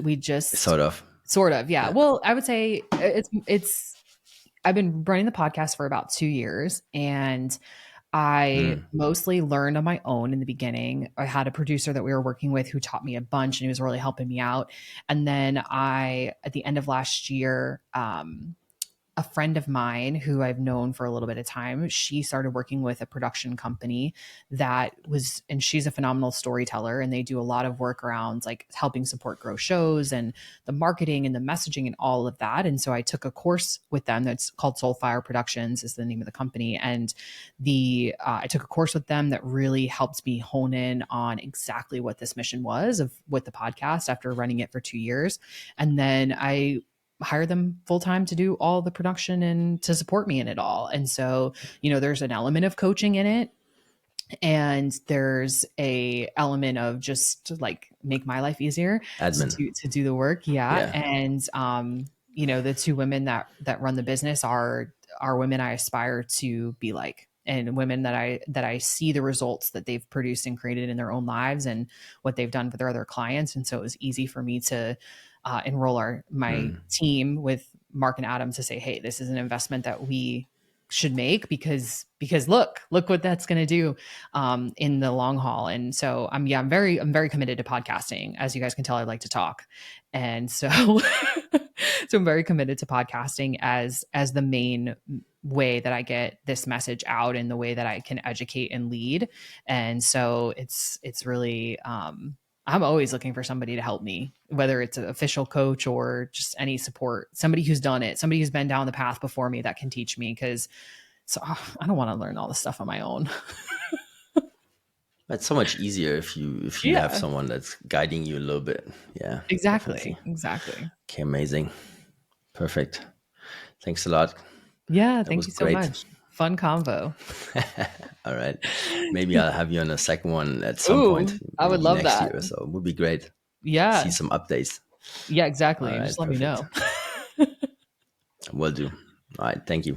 we just sort of. sort of, yeah. Yeah. Well, I would say I've been running the podcast for about 2 years, and I Mm, mostly learned on my own in the beginning. I had a producer that we were working with who taught me a bunch, and he was really helping me out. And then at the end of last year, a friend of mine who I've known for a little bit of time, she started working with a production company and she's a phenomenal storyteller, and they do a lot of work around like helping support grow shows and the marketing and the messaging and all of that. And so I took a course with them that's called Soulfire Productions is the name of the company. And I took a course with them that really helped me hone in on exactly what this mission was of with the podcast after running it for 2 years. And then I hire them full time to do all the production and to support me in it all. And so, there's an element of coaching in it, and there's a element of just like make my life easier admin. to do the work. Yeah. Yeah. And the two women that run the business are women I aspire to be like, and women that I see the results that they've produced and created in their own lives and what they've done for their other clients. And so it was easy for me to enroll my Mm, team with Mark and Adam to say, hey, this is an investment that we should make, because look what that's going to do in the long haul. And so I'm very committed to podcasting. As you guys can tell, I like to talk. And so so I'm very committed to podcasting as the main way that I get this message out, and the way that I can educate and lead. And so it's really I'm always looking for somebody to help me, whether it's an official coach or just any support, somebody who's done it, somebody who's been down the path before me that can teach me. Because I don't want to learn all this stuff on my own. It's so much easier if you have Yeah, someone that's guiding you a little bit. Yeah, definitely. exactly. Okay, amazing. Perfect. Thanks a lot. Yeah, That thank was you so great. much. Fun convo. All right. Maybe I'll have you on a second one at some point, Ooh, I would maybe love next that. year or so. It would be great. See Yeah, some updates. yeah, All exactly. right, Just let me perfect. know. Will do. All right, thank you.